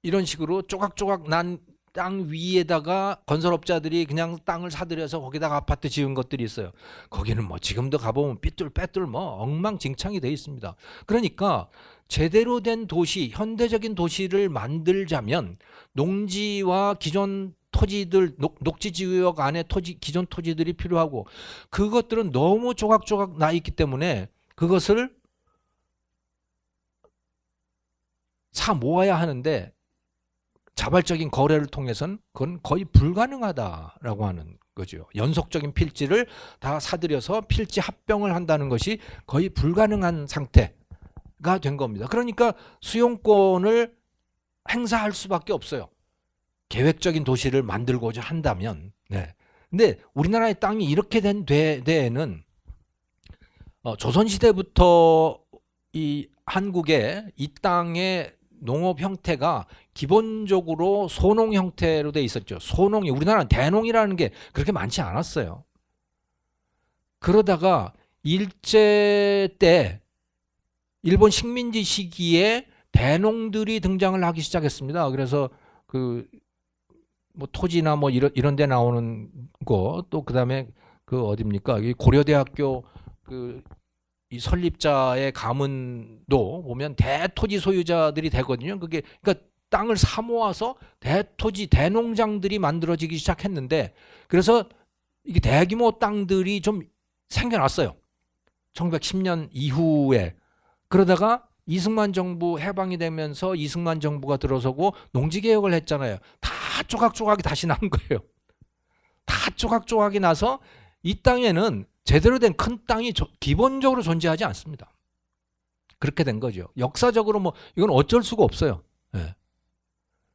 이런 식으로 조각조각 난 땅 위에다가 건설업자들이 그냥 땅을 사들여서 거기다가 아파트 지은 것들이 있어요. 거기는 뭐 지금도 가보면 삐뚤빼뚤 뭐 엉망진창이 돼 있습니다. 그러니까 제대로 된 도시, 현대적인 도시를 만들자면 농지와 기존 토지들, 녹지지역 안에 기존 토지들이 필요하고, 그것들은 너무 조각조각 나 있기 때문에 그것을 사 모아야 하는데 자발적인 거래를 통해서는 그건 거의 불가능하다라고 하는 거죠. 연속적인 필지를 다 사들여서 필지 합병을 한다는 것이 거의 불가능한 상태가 된 겁니다. 그러니까 수용권을 행사할 수밖에 없어요. 계획적인 도시를 만들고자 한다면. 네. 근데 우리나라의 땅이 이렇게 된 데에는 조선시대부터 이 한국의 이 땅의 농업 형태가 기본적으로 소농 형태로 돼 있었죠. 소농이, 우리나라는 대농이라는 게 그렇게 많지 않았어요. 그러다가 일제 때 일본 식민지 시기에 대농들이 등장을 하기 시작했습니다. 그래서 그 뭐 토지나 뭐 이런 데 나오는 거, 또 그다음에 그 어딥니까? 이 고려대학교 그 이 설립자의 가문도 보면 대토지 소유자들이 되거든요. 그게 그러니까 땅을 사 모아서 대토지 대농장들이 만들어지기 시작했는데, 그래서 이게 대규모 땅들이 좀 생겨났어요. 1910년 이후에. 그러다가 이승만 정부 해방이 되면서 이승만 정부가 들어서고 농지개혁을 했잖아요. 다 조각조각이 다시 난 거예요. 다 조각조각이 나서 이 땅에는 제대로 된 큰 땅이 기본적으로 존재하지 않습니다. 그렇게 된 거죠. 역사적으로 뭐 이건 어쩔 수가 없어요. 네.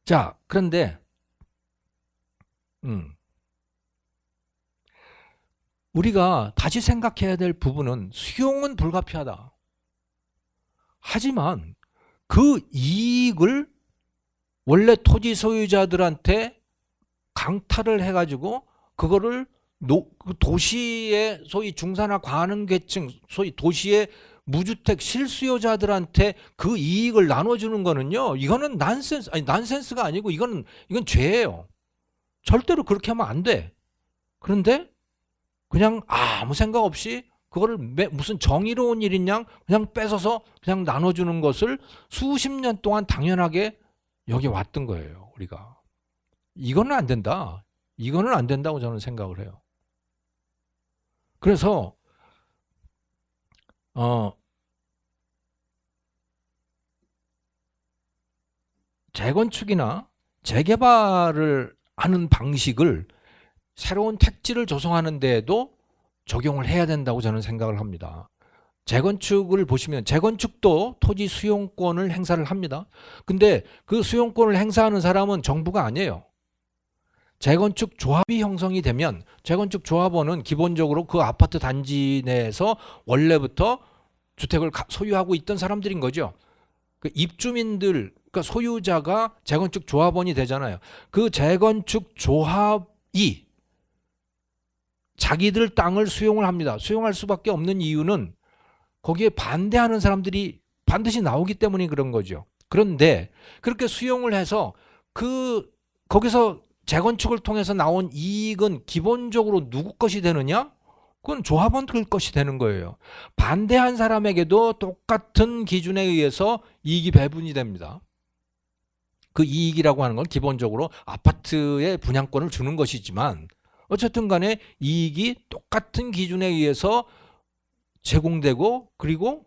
자, 그런데 우리가 다시 생각해야 될 부분은 수용은 불가피하다. 하지만 그 이익을 원래 토지 소유자들한테 강탈을 해가지고 그거를 도시의 소위 중산화 과능계층, 소위 도시의 무주택 실수요자들한테 그 이익을 나눠주는 거는요, 이거는 난센스가 아니고 이건 죄예요. 절대로 그렇게 하면 안 돼. 그런데 그냥 아무 생각 없이 그거를 무슨 정의로운 일이냐 그냥 뺏어서 그냥 나눠주는 것을 수십 년 동안 당연하게 여기 왔던 거예요, 우리가. 이거는 안 된다. 이거는 안 된다고 저는 생각을 해요. 그래서 재건축이나 재개발을 하는 방식을 새로운 택지를 조성하는 데에도 적용을 해야 된다고 저는 생각을 합니다. 재건축을 보시면 재건축도 토지 수용권을 행사를 합니다. 근데 그 수용권을 행사하는 사람은 정부가 아니에요. 재건축 조합이 형성이 되면 재건축 조합원은 기본적으로 그 아파트 단지 내에서 원래부터 주택을 소유하고 있던 사람들인 거죠. 그 입주민들, 그러니까 소유자가 재건축 조합원이 되잖아요. 그 재건축 조합이 자기들 땅을 수용을 합니다. 수용할 수밖에 없는 이유는 거기에 반대하는 사람들이 반드시 나오기 때문에 그런 거죠. 그런데 그렇게 수용을 해서 거기서 재건축을 통해서 나온 이익은 기본적으로 누구 것이 되느냐? 그건 조합원들 것이 되는 거예요. 반대한 사람에게도 똑같은 기준에 의해서 이익이 배분이 됩니다. 그 이익이라고 하는 건 기본적으로 아파트의 분양권을 주는 것이지만 어쨌든 간에 이익이 똑같은 기준에 의해서 제공되고, 그리고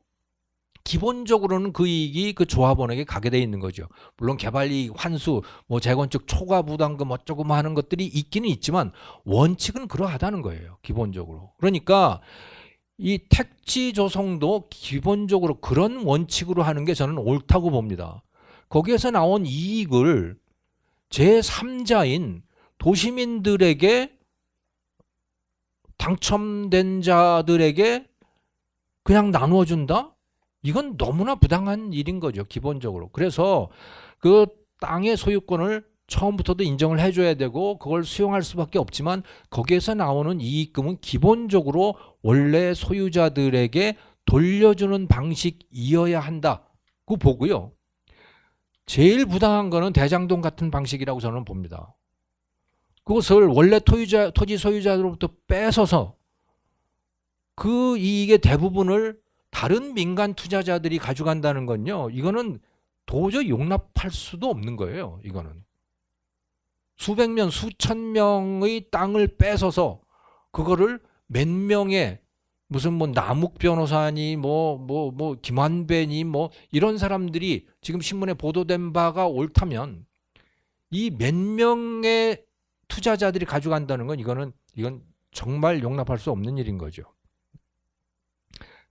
기본적으로는 그 이익이 그 조합원에게 가게 돼 있는 거죠. 물론 개발이익, 환수, 뭐 재건축 초과 부담금 어쩌고 뭐 하는 것들이 있기는 있지만 원칙은 그러하다는 거예요, 기본적으로. 그러니까 이 택지 조성도 기본적으로 그런 원칙으로 하는 게 저는 옳다고 봅니다. 거기에서 나온 이익을 제3자인 도시민들에게, 당첨된 자들에게 그냥 나누어준다? 이건 너무나 부당한 일인 거죠, 기본적으로. 그래서 그 땅의 소유권을 처음부터도 인정을 해줘야 되고 그걸 수용할 수밖에 없지만 거기에서 나오는 이익금은 기본적으로 원래 소유자들에게 돌려주는 방식이어야 한다고 보고요. 제일 부당한 거는 대장동 같은 방식이라고 저는 봅니다. 그것을 원래 토지 소유자로부터 뺏어서 그 이익의 대부분을 다른 민간 투자자들이 가져간다는 건요. 이거는 도저히 용납할 수도 없는 거예요. 이거는. 수백 명, 수천 명의 땅을 뺏어서 그거를 몇 명의 무슨 뭐 남욱 변호사니 뭐 김환배니 뭐 이런 사람들이 지금 신문에 보도된 바가 옳다면 이 몇 명의 투자자들이 가져간다는 건 이건 정말 용납할 수 없는 일인 거죠.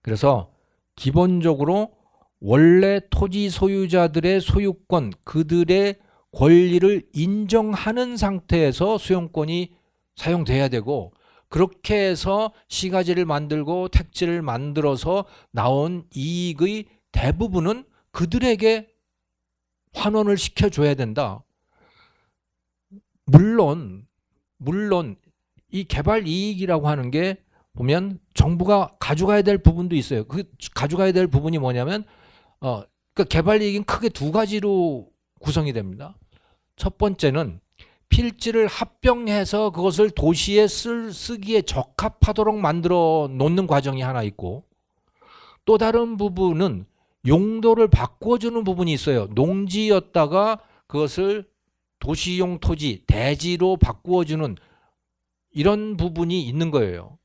그래서 기본적으로 원래 토지 소유자들의 소유권, 그들의 권리를 인정하는 상태에서 수용권이 사용돼야 되고 그렇게 해서 시가지를 만들고 택지를 만들어서 나온 이익의 대부분은 그들에게 환원을 시켜줘야 된다. 물론 이 개발 이익이라고 하는 게 보면 정부가 가져가야 될 부분도 있어요. 그 가져가야 될 부분이 뭐냐면 그러니까 개발 이익은 크게 두 가지로 구성이 됩니다. 첫 번째는 필지를 합병해서 그것을 도시에 쓰기에 적합하도록 만들어 놓는 과정이 하나 있고 또 다른 부분은 용도를 바꿔주는 부분이 있어요. 농지였다가 그것을 도시용 토지, 대지로 바꾸어주는 이런 부분이 있는 거예요.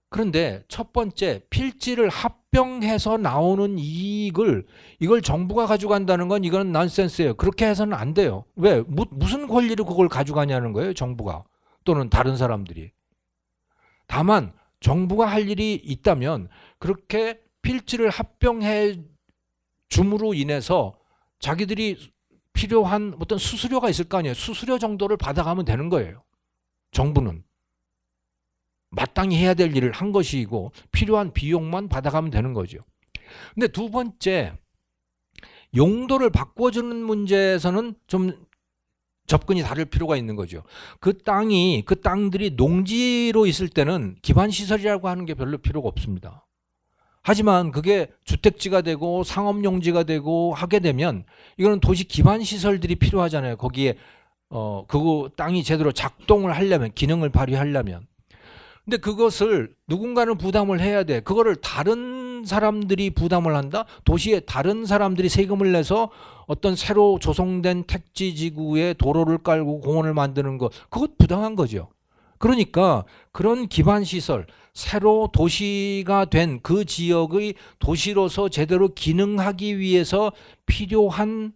그런데 첫 번째 필지를 합병해서 나오는 이익을 이걸 정부가 가져간다는 건 이건 난센스예요. 그렇게 해서는 안 돼요. 왜? 무슨 권리로 그걸 가져가냐는 거예요. 정부가 또는 다른 사람들이. 다만 정부가 할 일이 있다면 그렇게 필지를 합병해 줌으로 인해서 자기들이 필요한 어떤 수수료가 있을 거 아니에요. 수수료 정도를 받아가면 되는 거예요. 정부는. 마땅히 해야 될 일을 한 것이고 필요한 비용만 받아가면 되는 거죠. 근데 두 번째, 용도를 바꿔주는 문제에서는 좀 접근이 다를 필요가 있는 거죠. 그 땅들이 농지로 있을 때는 기반시설이라고 하는 게 별로 필요가 없습니다. 하지만 그게 주택지가 되고 상업용지가 되고 하게 되면 이거는 도시 기반시설들이 필요하잖아요. 거기에 그 땅이 제대로 작동을 하려면, 기능을 발휘하려면. 근데 그것을 누군가는 부담을 해야 돼. 그거를 다른 사람들이 부담을 한다? 도시에 다른 사람들이 세금을 내서 어떤 새로 조성된 택지지구에 도로를 깔고 공원을 만드는 것, 그것 부당한 거죠. 그러니까 그런 기반시설, 새로 도시가 된 그 지역의 도시로서 제대로 기능하기 위해서 필요한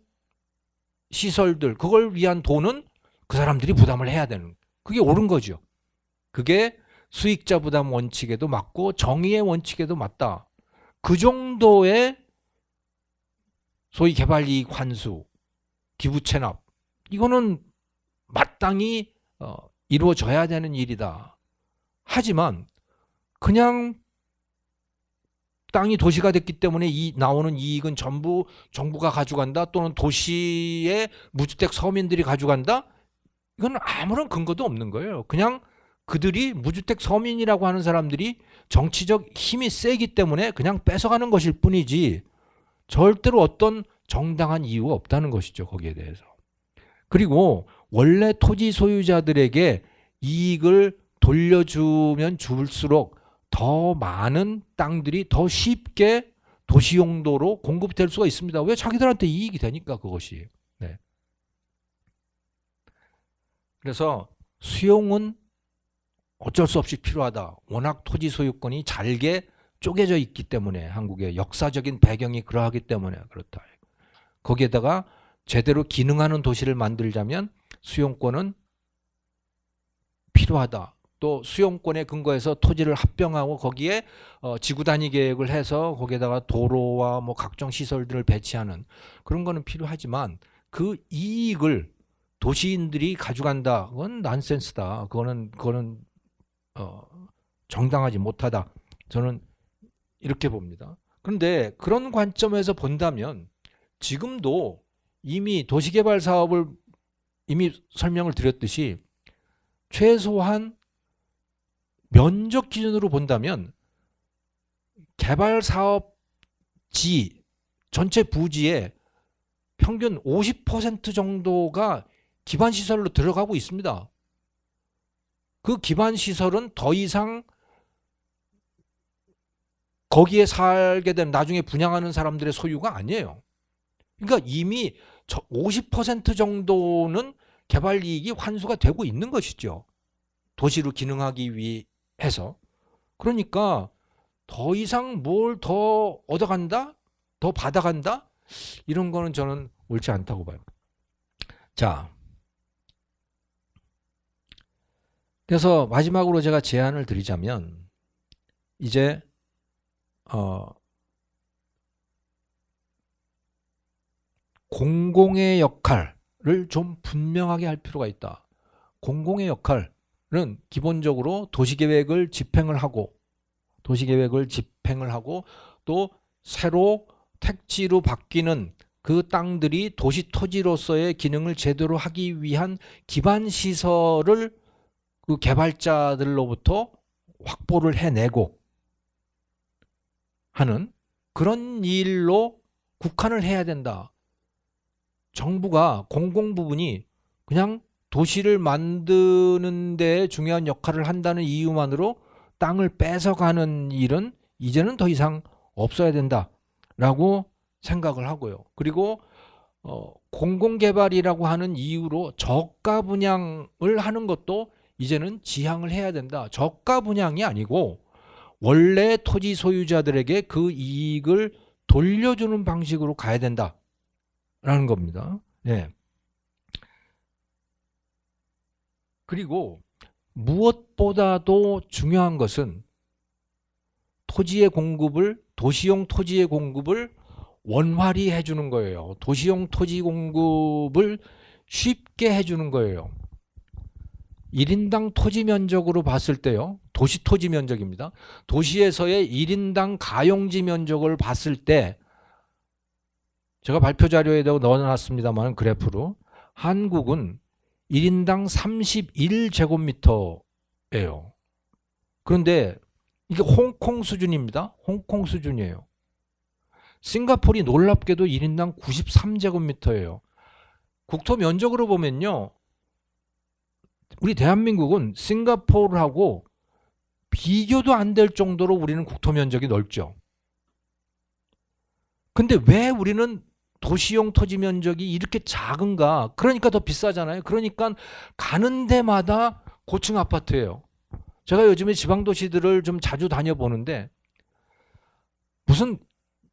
시설들, 그걸 위한 돈은 그 사람들이 부담을 해야 되는, 그게 옳은 거죠. 그게 수익자 부담 원칙에도 맞고 정의의 원칙에도 맞다. 그 정도의 소위 개발이익 환수, 기부 체납, 이거는 마땅히 이루어져야 되는 일이다. 하지만 그냥 땅이 도시가 됐기 때문에 나오는 이익은 전부 정부가 가져간다 또는 도시의 무주택 서민들이 가져간다? 이건 아무런 근거도 없는 거예요. 그냥 그들이 무주택 서민이라고 하는 사람들이 정치적 힘이 세기 때문에 그냥 뺏어가는 것일 뿐이지 절대로 어떤 정당한 이유가 없다는 것이죠. 거기에 대해서. 그리고 원래 토지 소유자들에게 이익을 돌려주면 줄수록 더 많은 땅들이 더 쉽게 도시용도로 공급될 수가 있습니다. 왜? 자기들한테 이익이 되니까 그것이. 네. 그래서 수용은 어쩔 수 없이 필요하다. 워낙 토지 소유권이 잘게 쪼개져 있기 때문에 한국의 역사적인 배경이 그러하기 때문에 그렇다. 거기에다가 제대로 기능하는 도시를 만들자면 수용권은 필요하다. 또 수용권에 근거해서 토지를 합병하고 거기에 지구 단위 계획을 해서 거기에다가 도로와 뭐 각종 시설들을 배치하는 그런 거는 필요하지만 그 이익을 도시인들이 가져간다. 그건 난센스다. 그거는 정당하지 못하다. 저는 이렇게 봅니다. 그런데 그런 관점에서 본다면 지금도 이미 도시개발 사업을 이미 설명을 드렸듯이 최소한 면적 기준으로 본다면 개발 사업지 전체 부지의 평균 50% 정도가 기반 시설로 들어가고 있습니다. 그 기반 시설은 더 이상 거기에 살게 된 나중에 분양하는 사람들의 소유가 아니에요. 그러니까 이미 50% 정도는 개발 이익이 환수가 되고 있는 것이죠. 도시로 기능하기 위해서. 그러니까 더 이상 뭘 더 얻어간다? 더 받아간다? 이런 거는 저는 옳지 않다고 봐요. 자, 그래서 마지막으로 제가 제안을 드리자면 이제 공공의 역할을 좀 분명하게 할 필요가 있다. 공공의 역할은 기본적으로 도시계획을 집행을 하고 또 새로 택지로 바뀌는 그 땅들이 도시 토지로서의 기능을 제대로 하기 위한 기반 시설을 그 개발자들로부터 확보를 해내고 하는 그런 일로 국한을 해야 된다. 정부가 공공 부분이 그냥 도시를 만드는 데 중요한 역할을 한다는 이유만으로 땅을 뺏어가는 일은 이제는 더 이상 없어야 된다라고 생각을 하고요. 그리고 공공개발이라고 하는 이유로 저가 분양을 하는 것도 이제는 지양을 해야 된다. 저가 분양이 아니고 원래 토지 소유자들에게 그 이익을 돌려주는 방식으로 가야 된다라는 겁니다. 예. 그리고 무엇보다도 중요한 것은 도시용 토지의 공급을 원활히 해주는 거예요. 도시용 토지 공급을 쉽게 해주는 거예요. 1인당 토지 면적으로 봤을 때요. 도시 토지 면적입니다. 도시에서의 1인당 가용지 면적을 봤을 때 제가 발표 자료에도 넣어놨습니다만 그래프로 한국은 1인당 31제곱미터예요. 그런데 이게 홍콩 수준입니다. 홍콩 수준이에요. 싱가포르이 놀랍게도 1인당 93제곱미터예요. 국토 면적으로 보면요. 우리 대한민국은 싱가포르하고 비교도 안 될 정도로 우리는 국토 면적이 넓죠. 근데 왜 우리는 도시용 토지 면적이 이렇게 작은가? 그러니까 더 비싸잖아요. 그러니까 가는 데마다 고층 아파트예요. 제가 요즘에 지방 도시들을 좀 자주 다녀보는데 무슨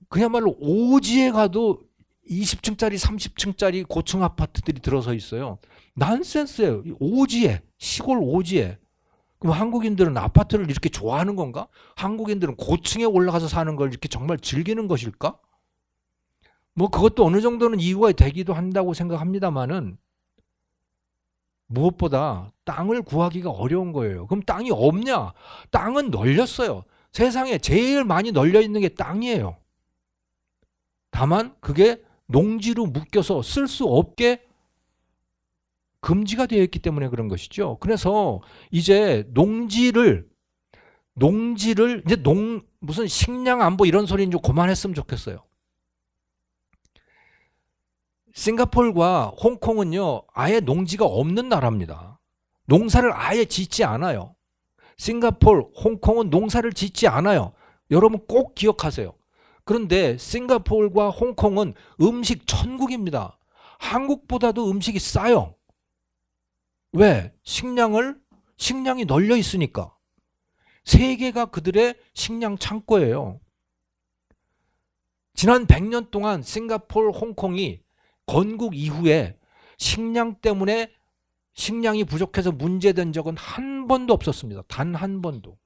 그야말로 오지에 가도 20층짜리 30층짜리 고층 아파트들이 들어서 있어요. 난센스예요. 오지에, 시골 오지에. 그럼 한국인들은 아파트를 이렇게 좋아하는 건가? 한국인들은 고층에 올라가서 사는 걸 이렇게 정말 즐기는 것일까? 뭐 그것도 어느 정도는 이유가 되기도 한다고 생각합니다만은 무엇보다 땅을 구하기가 어려운 거예요. 그럼 땅이 없냐? 땅은 널렸어요. 세상에 제일 많이 널려 있는 게 땅이에요. 다만 그게 농지로 묶여서 쓸 수 없게 금지가 되어 있기 때문에 그런 것이죠. 그래서 이제 농지를 이제 무슨 식량 안보 이런 소리는 좀 그만했으면 좋겠어요. 싱가포르와 홍콩은요, 아예 농지가 없는 나라입니다. 농사를 아예 짓지 않아요. 싱가포르, 홍콩은 농사를 짓지 않아요. 여러분 꼭 기억하세요. 그런데 싱가포르와 홍콩은 음식 천국입니다. 한국보다도 음식이 싸요. 왜? 식량이 널려 있으니까. 세계가 그들의 식량 창고예요. 지난 100년 동안 싱가포르, 홍콩이 건국 이후에 식량 때문에 식량이 부족해서 문제된 적은 한 번도 없었습니다. 단 한 번도.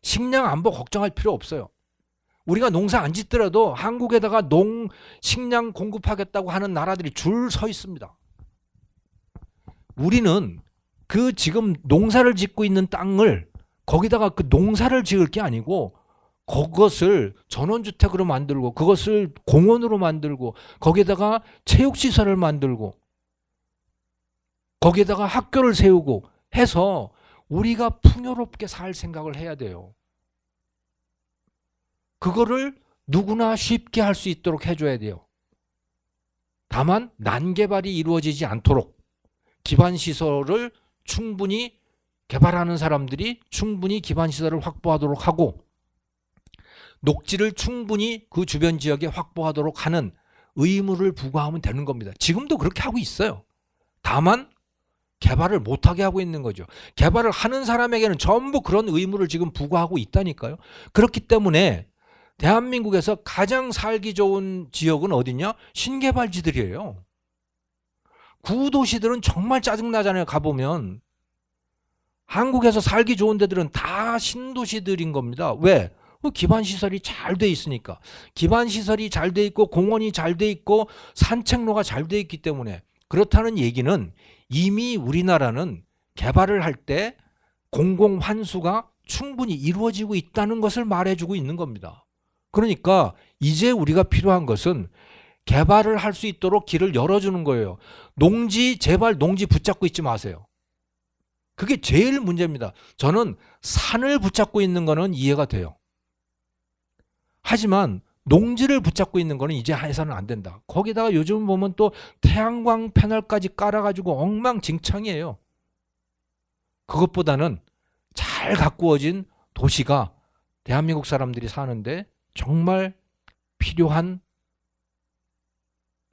식량 안보 걱정할 필요 없어요. 우리가 농사 안 짓더라도 한국에다가 식량 공급하겠다고 하는 나라들이 줄 서 있습니다. 우리는 그 지금 농사를 짓고 있는 땅을 거기다가 그 농사를 지을 게 아니고 그것을 전원주택으로 만들고 그것을 공원으로 만들고 거기에다가 체육시설을 만들고 거기에다가 학교를 세우고 해서 우리가 풍요롭게 살 생각을 해야 돼요. 그거를 누구나 쉽게 할 수 있도록 해줘야 돼요. 다만 난개발이 이루어지지 않도록 기반시설을 충분히 개발하는 사람들이 충분히 기반시설을 확보하도록 하고 녹지를 충분히 그 주변 지역에 확보하도록 하는 의무를 부과하면 되는 겁니다. 지금도 그렇게 하고 있어요. 다만 개발을 못하게 하고 있는 거죠. 개발을 하는 사람에게는 전부 그런 의무를 지금 부과하고 있다니까요. 그렇기 때문에 대한민국에서 가장 살기 좋은 지역은 어디냐? 신개발지들이에요. 구도시들은 정말 짜증나잖아요. 가보면. 한국에서 살기 좋은 데들은 다 신도시들인 겁니다. 왜? 기반시설이 잘 돼 있으니까. 기반시설이 잘 돼 있고 공원이 잘 돼 있고 산책로가 잘 돼 있기 때문에. 그렇다는 얘기는 이미 우리나라는 개발을 할 때 공공환수가 충분히 이루어지고 있다는 것을 말해주고 있는 겁니다. 그러니까 이제 우리가 필요한 것은 개발을 할 수 있도록 길을 열어주는 거예요. 농지, 제발 농지 붙잡고 있지 마세요. 그게 제일 문제입니다. 저는 산을 붙잡고 있는 거는 이해가 돼요. 하지만 농지를 붙잡고 있는 거는 이제 해서는 안 된다. 거기다가 요즘 보면 또 태양광 패널까지 깔아가지고 엉망진창이에요. 그것보다는 잘 가꾸어진 도시가 대한민국 사람들이 사는데 정말 필요한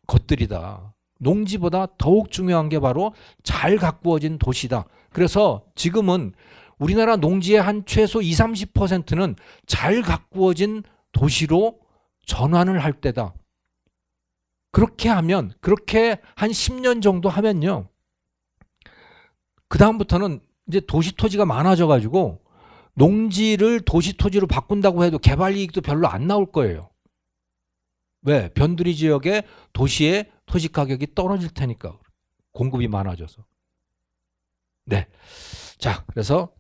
것들이다. 농지보다 더욱 중요한 게 바로 잘 가꾸어진 도시다. 그래서 지금은 우리나라 농지의 한 최소 20, 30%는 잘 가꾸어진 도시로 전환을 할 때다. 그렇게 하면, 그렇게 한 10년 정도 하면요. 그 다음부터는 이제 도시 토지가 많아져가지고 농지를 도시 토지로 바꾼다고 해도 개발 이익도 별로 안 나올 거예요. 왜? 변두리 지역에 도시의 토지 가격이 떨어질 테니까. 공급이 많아져서. 네. 자, 그래서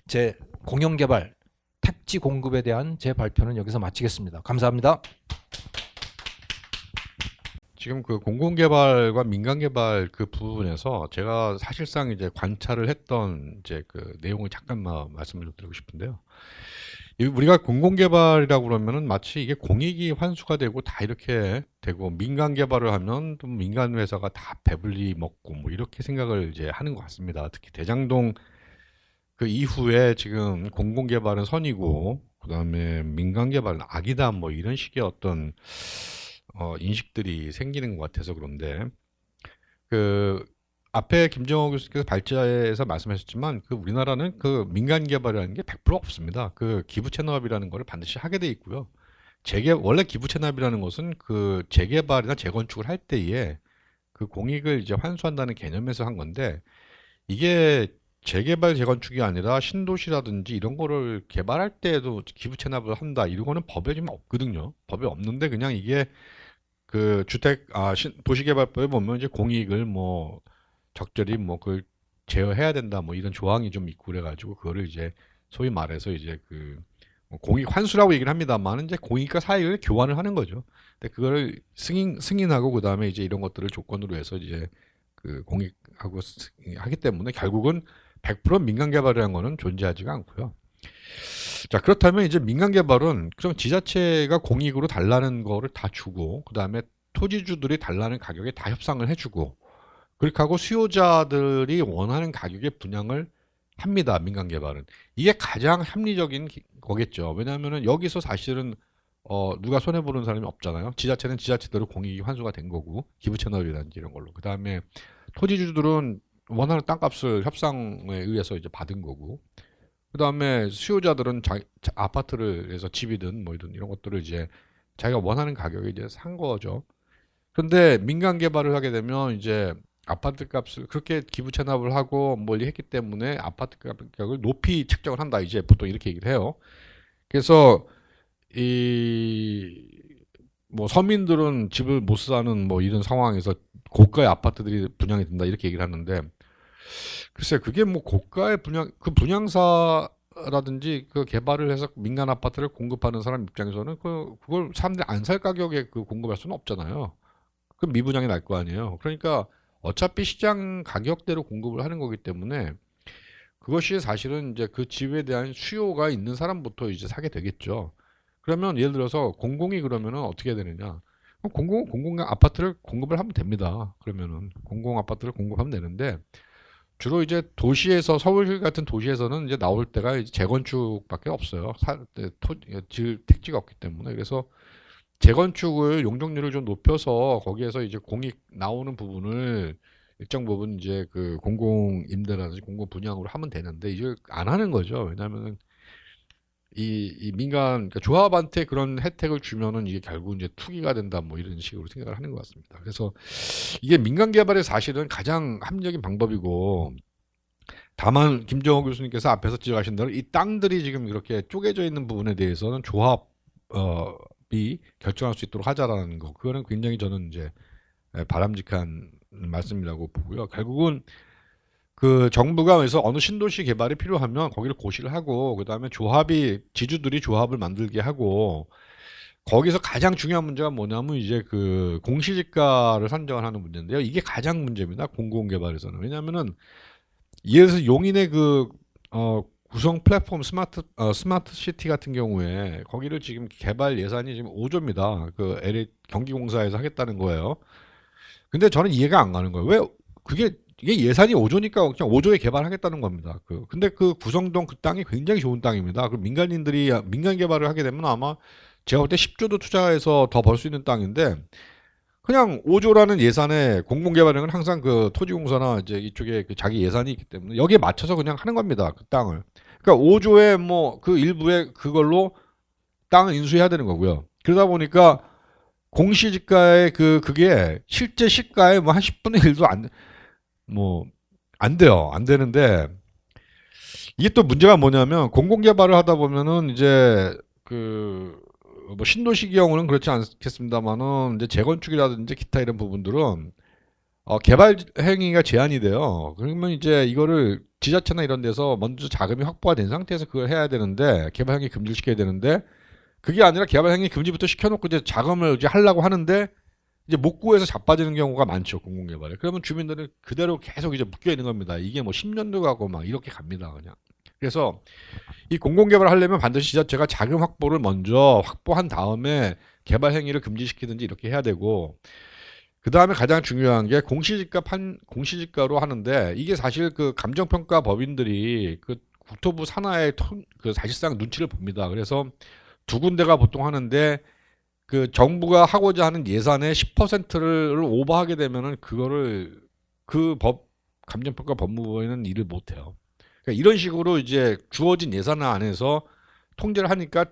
제 공영개발 택지 공급에 대한 제 발표는 여기서 마치겠습니다. 감사합니다. 지금 그 공공개발과 민간개발 그 부분에서 제가 사실상 이제 관찰을 했던 이제 그 내용을 잠깐만 말씀을 좀 드리고 싶은데요. 우리가 공공개발이라고 그러면은 마치 이게 공익이 환수가 되고 다 이렇게 되고 민간개발을 하면 또 민간 회사가 다 배불리 먹고 뭐 이렇게 생각을 이제 하는 것 같습니다. 특히 대장동 그 이후에 지금 공공개발은 선이고 그다음에 민간개발은 악이다 뭐 이런 식의 어떤 인식들이 생기는 것 같아서 그런데 그 앞에 김정호 교수께서 발제에서 말씀하셨지만 그 우리나라는 그 민간 개발이라는 게 100% 없습니다. 그 기부 채납이라는 거를 반드시 하게 돼 있고요. 원래 기부 채납이라는 것은 그 재개발이나 재건축을 할 때에 그 공익을 이제 환수한다는 개념에서 한 건데 이게 재개발 재건축이 아니라 신도시라든지 이런 거를 개발할 때에도 기부 채납을 한다 이런 거는 법에 지금 없거든요. 법에 없는데 그냥 이게 그 도시개발법에 보면 이제 공익을 뭐 적절히 뭐 그걸 제어해야 된다 뭐 이런 조항이 좀 있고 그래가지고 그거를 이제 소위 말해서 이제 그 공익 환수라고 얘기를 합니다만 이제 공익과 사익을 교환을 하는 거죠. 근데 그거를 승인하고 그 다음에 이제 이런 것들을 조건으로 해서 이제 그 공익하고 하기 때문에 결국은 100% 민간 개발이라는 거는 존재하지가 않고요. 자, 그렇다면 이제 민간 개발은 그럼 지자체가 공익으로 달라는 거를 다 주고 그 다음에 토지주들이 달라는 가격에 다 협상을 해주고 그렇게 하고 수요자들이 원하는 가격에 분양을 합니다. 민간 개발은. 이게 가장 합리적인 거겠죠. 왜냐하면 여기서 사실은 누가 손해보는 사람이 없잖아요. 지자체는 지자체대로 공익이 환수가 된 거고 기부 채널이라든지 이런 걸로. 그 다음에 토지주들은 원하는 땅값을 협상에 의해서 이제 받은 거고. 그 다음에 수요자들은 아파트를 해서 집이든 뭐든 이런 것들을 이제 자기가 원하는 가격에 이제 산 거죠. 그런데 민간 개발을 하게 되면 이제 아파트 값을 그렇게 기부 채납을 하고 멀리 했기 때문에 아파트 가격을 높이 책정을 한다. 이제 보통 이렇게 얘기를 해요. 그래서 이 뭐 서민들은 집을 못 사는 뭐 이런 상황에서 고가의 아파트들이 분양이 된다 이렇게 얘기를 하는데 글쎄 그게 뭐 고가의 그 분양사라든지 그 개발을 해서 민간 아파트를 공급하는 사람 입장에서는 그걸 사람들이 안 살 가격에 그 공급할 수는 없잖아요. 그럼 미분양이 날 거 아니에요. 그러니까 어차피 시장 가격대로 공급을 하는 거기 때문에 그것이 사실은 이제 그 집에 대한 수요가 있는 사람부터 이제 사게 되겠죠. 그러면 예를 들어서 공공이 그러면은 어떻게 해야 되느냐? 공공 아파트를 공급을 하면 됩니다. 그러면은 공공 아파트를 공급하면 되는데 주로 이제 도시에서 서울 같은 도시에서는 이제 나올 때가 이제 재건축밖에 없어요. 택지가 없기 때문에 그래서 재건축을 용적률을 좀 높여서 거기에서 이제 공익 나오는 부분을 일정 부분 이제 그 공공 임대라든지 공공 분양으로 하면 되는데 이걸 안 하는 거죠. 왜냐하면은 이 민간 그러니까 조합한테 그런 혜택을 주면은 이게 결국 이제 투기가 된다 뭐 이런 식으로 생각을 하는 것 같습니다. 그래서 이게 민간 개발의 사실은 가장 합리적인 방법이고 다만 김정호 교수님께서 앞에서 지적하신 대로 이 땅들이 지금 이렇게 쪼개져 있는 부분에 대해서는 조합이 결정할 수 있도록 하자라는 거 그거는 굉장히 저는 이제 바람직한 말씀이라고 보고요. 결국은 그 정부가 그래서 어느 신도시 개발이 필요하면 거기를 고시를 하고 그다음에 지주들이 조합을 만들게 하고 거기서 가장 중요한 문제가 뭐냐면 이제 그 공시지가를 산정하는 문제인데요. 이게 가장 문제입니다. 공공개발에서는. 왜냐하면은 예를 들어서 용인의 그 구성 플랫폼 스마트 시티 같은 경우에 거기를 지금 개발 예산이 지금 5조입니다. 그 LA 경기공사에서 하겠다는 거예요. 근데 저는 이해가 안 가는 거예요. 왜 이게 예산이 5조니까 그냥 5조에 개발하겠다는 겁니다. 근데 그 구성동 그 땅이 굉장히 좋은 땅입니다. 그 민간인들이 민간 개발을 하게 되면 아마 제가 볼 때 10조도 투자해서 더 벌 수 있는 땅인데 그냥 5조라는 예산에 공공개발은 항상 그 토지공사나 이제 이쪽에 그 자기 예산이 있기 때문에 여기에 맞춰서 그냥 하는 겁니다. 그 땅을. 그러니까 5조에 뭐 그 일부에 그걸로 땅을 인수해야 되는 거고요. 그러다 보니까 공시지가의 그게 실제 시가의 뭐 한 10분의 1도 안 돼요. 안 되는데 이게 또 문제가 뭐냐면 공공개발을 하다 보면은 이제 그 뭐 신도시 경우는 그렇지 않겠습니다만은 이제 재건축이라든지 기타 이런 부분들은 개발 행위가 제한이 돼요. 그러면 이제 이거를 지자체나 이런 데서 먼저 자금이 확보가 된 상태에서 그걸 해야 되는데 개발 행위 금지를 시켜야 되는데 그게 아니라 개발 행위 금지부터 시켜놓고 이제 자금을 이제 하려고 하는데 이제 못 구해서 자빠지는 경우가 많죠. 공공개발에. 그러면 주민들은 그대로 계속 이제 묶여 있는 겁니다. 이게 뭐 10년도 가고 막 이렇게 갑니다. 그냥. 그래서 이 공공개발을 하려면 반드시 지자체가 자금 확보를 먼저 확보한 다음에 개발 행위를 금지시키든지 이렇게 해야 되고 그 다음에 가장 중요한 게 공시지가로 하는데 이게 사실 그 감정평가 법인들이 그 국토부 산하의 그 사실상 눈치를 봅니다. 그래서 두 군데가 보통 하는데 그 정부가 하고자 하는 예산의 10%를 오버하게 되면은 그거를 그 감정평가 법무부에는 일을 못 해요. 그러니까 이런 식으로 이제 주어진 예산 안에서 통제를 하니까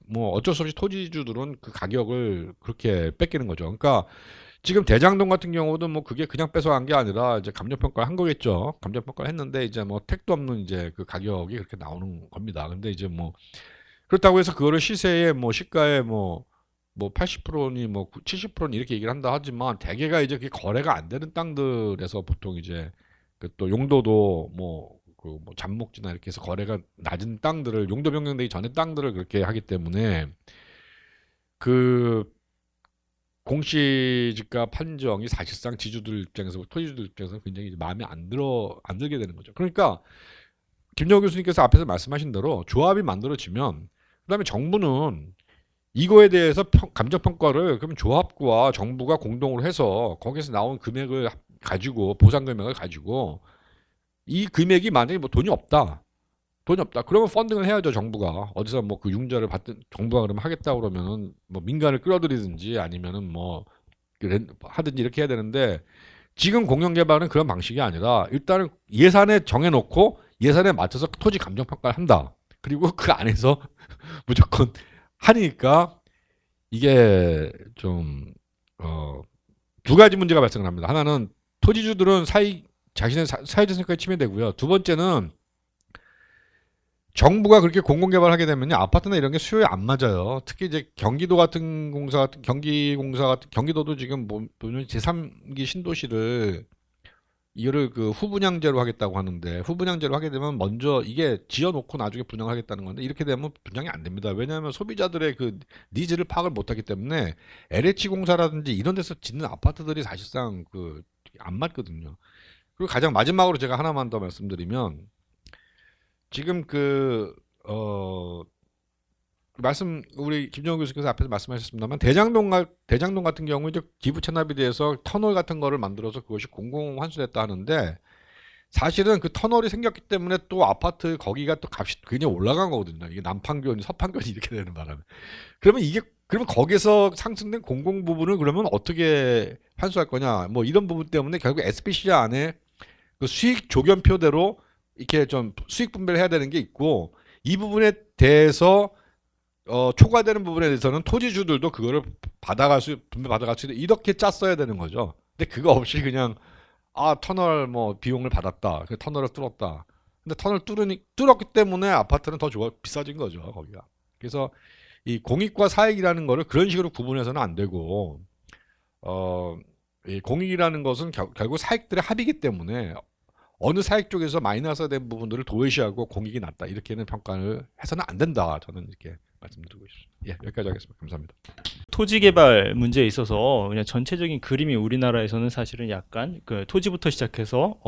뭐 어쩔 수 없이 토지주들은 그 가격을 그렇게 뺏기는 거죠. 그러니까 지금 대장동 같은 경우도 뭐 그게 그냥 뺏어간 게 아니라 이제 감정평가를 한 거겠죠. 감정평가를 했는데 이제 뭐 택도 없는 이제 그 가격이 그렇게 나오는 겁니다. 근데 이제 뭐 그렇다고 해서 그거를 시세에 뭐 시가에 뭐 80%니 뭐 70%니 이렇게 얘기를 한다 하지만 대개가 이제 그게 거래가 안 되는 땅들에서 보통 이제 그 또 용도도 뭐 잡목지나 이렇게 해서 거래가 낮은 땅들을 용도 변경되기 전에 땅들을 그렇게 하기 때문에 그 공시지가 판정이 사실상 지주들 입장에서 토지주들 입장에서 굉장히 마음에 안 들게 되는 거죠. 그러니까 김정호 교수님께서 앞에서 말씀하신 대로 조합이 만들어지면 그다음에 정부는 이거에 대해서 감정평가를 그럼 조합과 정부가 공동으로 해서 거기서 나온 금액을 가지고 보상 금액을 가지고 이 금액이 만약에 뭐 돈이 없다. 그러면 펀딩을 해야죠. 정부가 어디서 뭐 그 융자를 받든 정부가 그러면 하겠다 그러면은 뭐 민간을 끌어들이든지 아니면은 뭐 하든지 이렇게 해야 되는데 지금 공영개발은 그런 방식이 아니라 일단은 예산에 정해놓고 예산에 맞춰서 토지 감정평가를 한다. 그리고 그 안에서 무조건 하니까 이게 좀 두 가지 문제가 발생을 합니다. 하나는 토지주들은 자신의 사회적 생각이 침해되고요. 두 번째는 정부가 그렇게 공공개발하게 되면요 아파트나 이런 게 수요에 안 맞아요. 특히 이제 경기도 같은 경기도도 지금 보면 제3기 신도시를 이거를 그 후분양제로 하겠다고 하는데 후분양제로 하게 되면 먼저 이게 지어놓고 나중에 분양을 하겠다는 건데 이렇게 되면 분양이 안 됩니다. 왜냐하면 소비자들의 그 니즈를 파악을 못하기 때문에 LH 공사라든지 이런 데서 짓는 아파트들이 사실상 그 안 맞거든요. 그리고 가장 마지막으로 제가 하나만 더 말씀드리면 지금 말씀 우리 김정우 교수께서 앞에서 말씀하셨습니다만 대장동 같은 경우 이제 기부 체납에 대해서 터널 같은 거를 만들어서 그것이 공공 환수됐다 하는데 사실은 그 터널이 생겼기 때문에 또 아파트 거기가 또 값이 굉장히 올라간 거거든요. 이게 남판교니 서판교니 이렇게 되는 바람에 그러면 거기서 상승된 공공 부분을 그러면 어떻게 환수할 거냐 뭐 이런 부분 때문에 결국 SPC 안에 그 수익 조견표대로 이렇게 좀 수익 분배를 해야 되는 게 있고 이 부분에 대해서 초과되는 부분에 대해서는 토지주들도 그거를 분배 받아갈 수 있도록 이렇게 짰어야 되는 거죠. 근데 그거 없이 그냥 터널 뭐 비용을 받았다. 그 터널을 뚫었다. 근데 터널 뚫었기 때문에 아파트는 더 비싸진 거죠, 거기가. 그래서 이 공익과 사익이라는 거를 그런 식으로 구분해서는 안 되고 이 공익이라는 것은 결국 사익들의 합이기 때문에 어느 사익 쪽에서 마이너스가 된 부분들을 도외시하고 공익이 낮다 이렇게는 평가를 해서는 안 된다. 저는 이렇게 말씀드리고 싶습니다. 예, 여기까지 하겠습니다. 감사합니다. 토지 개발 문제에 있어서 그냥 전체적인 그림이 우리나라에서는 사실은 약간 그 토지부터 시작해서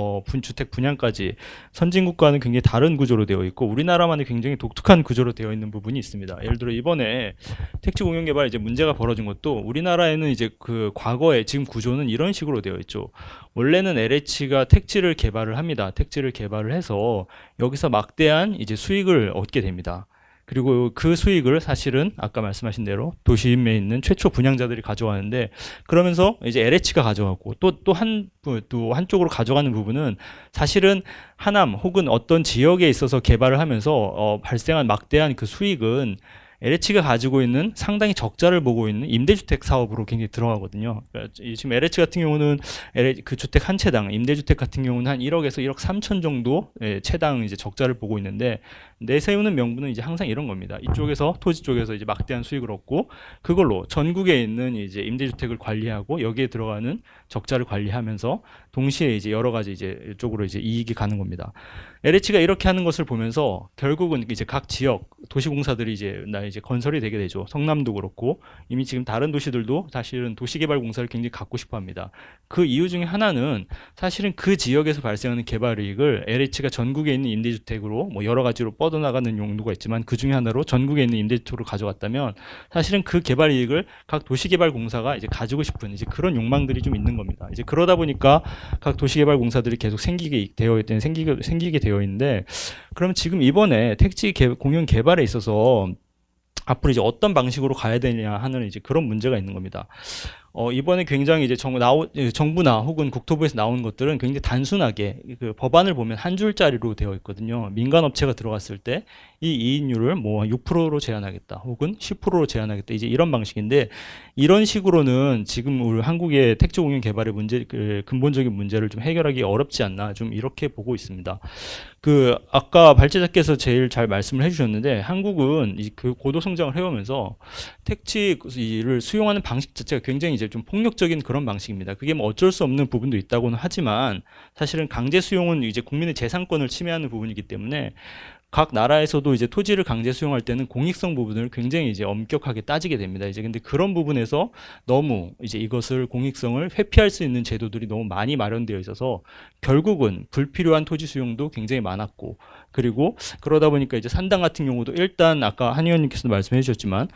주택 분양까지 선진국과는 굉장히 다른 구조로 되어 있고 우리나라만의 굉장히 독특한 구조로 되어 있는 부분이 있습니다. 예를 들어 이번에 택지 공영 개발 이제 문제가 벌어진 것도 우리나라에는 이제 그 과거에 지금 구조는 이런 식으로 되어 있죠. 원래는 LH가 택지를 개발을 합니다. 택지를 개발을 해서 여기서 막대한 이제 수익을 얻게 됩니다. 그리고 그 수익을 사실은 아까 말씀하신 대로 도심에 있는 최초 분양자들이 가져가는데 그러면서 이제 LH가 가져가고 또 한쪽으로 가져가는 부분은 사실은 하남 혹은 어떤 지역에 있어서 개발을 하면서 발생한 막대한 그 수익은 LH가 가지고 있는 상당히 적자를 보고 있는 임대주택 사업으로 굉장히 들어가거든요. 그러니까 지금 LH 같은 경우는 그 주택 한 채당, 임대주택 같은 경우는 한 1억에서 1억 3천 정도 채당 이제 적자를 보고 있는데 내세우는 명분은 이제 항상 이런 겁니다. 이쪽에서 토지 쪽에서 이제 막대한 수익을 얻고 그걸로 전국에 있는 이제 임대주택을 관리하고 여기에 들어가는 적자를 관리하면서 동시에 이제 여러 가지 이제 이쪽으로 이제 이익이 가는 겁니다. LH가 이렇게 하는 것을 보면서 결국은 이제 각 지역 도시공사들이 이제 건설이 되게 되죠. 성남도 그렇고 이미 지금 다른 도시들도 사실은 도시개발공사를 굉장히 갖고 싶어합니다. 그 이유 중에 하나는 사실은 그 지역에서 발생하는 개발 이익을 LH가 전국에 있는 임대주택으로 뭐 여러 가지로 뻗어나가는 용도가 있지만 그 중에 하나로 전국에 있는 임대주택으로 가져갔다면 사실은 그 개발 이익을 각 도시개발공사가 이제 가지고 싶은 이제 그런 욕망들이 좀 있는 겁니다. 이제 그러다 보니까 각 도시개발공사들이 계속 생기게 되어 있는데 그러면 지금 이번에 택지 공영 개발에 있어서 앞으로 이제 어떤 방식으로 가야 되냐 하는 이제 그런 문제가 있는 겁니다. 이번에 굉장히 이제 정부나 혹은 국토부에서 나온 것들은 굉장히 단순하게 그 법안을 보면 한 줄짜리로 되어 있거든요. 민간 업체가 들어갔을 때 이 이익률을 뭐 6%로 제한하겠다 혹은 10%로 제한하겠다 이제 이런 방식인데 이런 식으로는 지금 우리 한국의 택지 공영 개발의 문제 그 근본적인 문제를 좀 해결하기 어렵지 않나 좀 이렇게 보고 있습니다. 그 아까 발제자께서 제일 잘 말씀을 해주셨는데 한국은 그 고도 성장을 해오면서 택지를 수용하는 방식 자체가 굉장히 이제 좀 폭력적인 그런 방식입니다. 그게 뭐 어쩔 수 없는 부분도 있다고는 하지만 사실은 강제 수용은 이제 국민의 재산권을 침해하는 부분이기 때문에 각 나라에서도 이제 토지를 강제 수용할 때는 공익성 부분을 굉장히 이제 엄격하게 따지게 됩니다. 이제 근데 그런 부분에서 너무 이제 이것을 공익성을 회피할 수 있는 제도들이 너무 많이 마련되어 있어서 결국은 불필요한 토지 수용도 굉장히 많았고 그리고 그러다 보니까 이제 산당 같은 경우도 일단 아까 한 의원님께서도 말씀해 주셨지만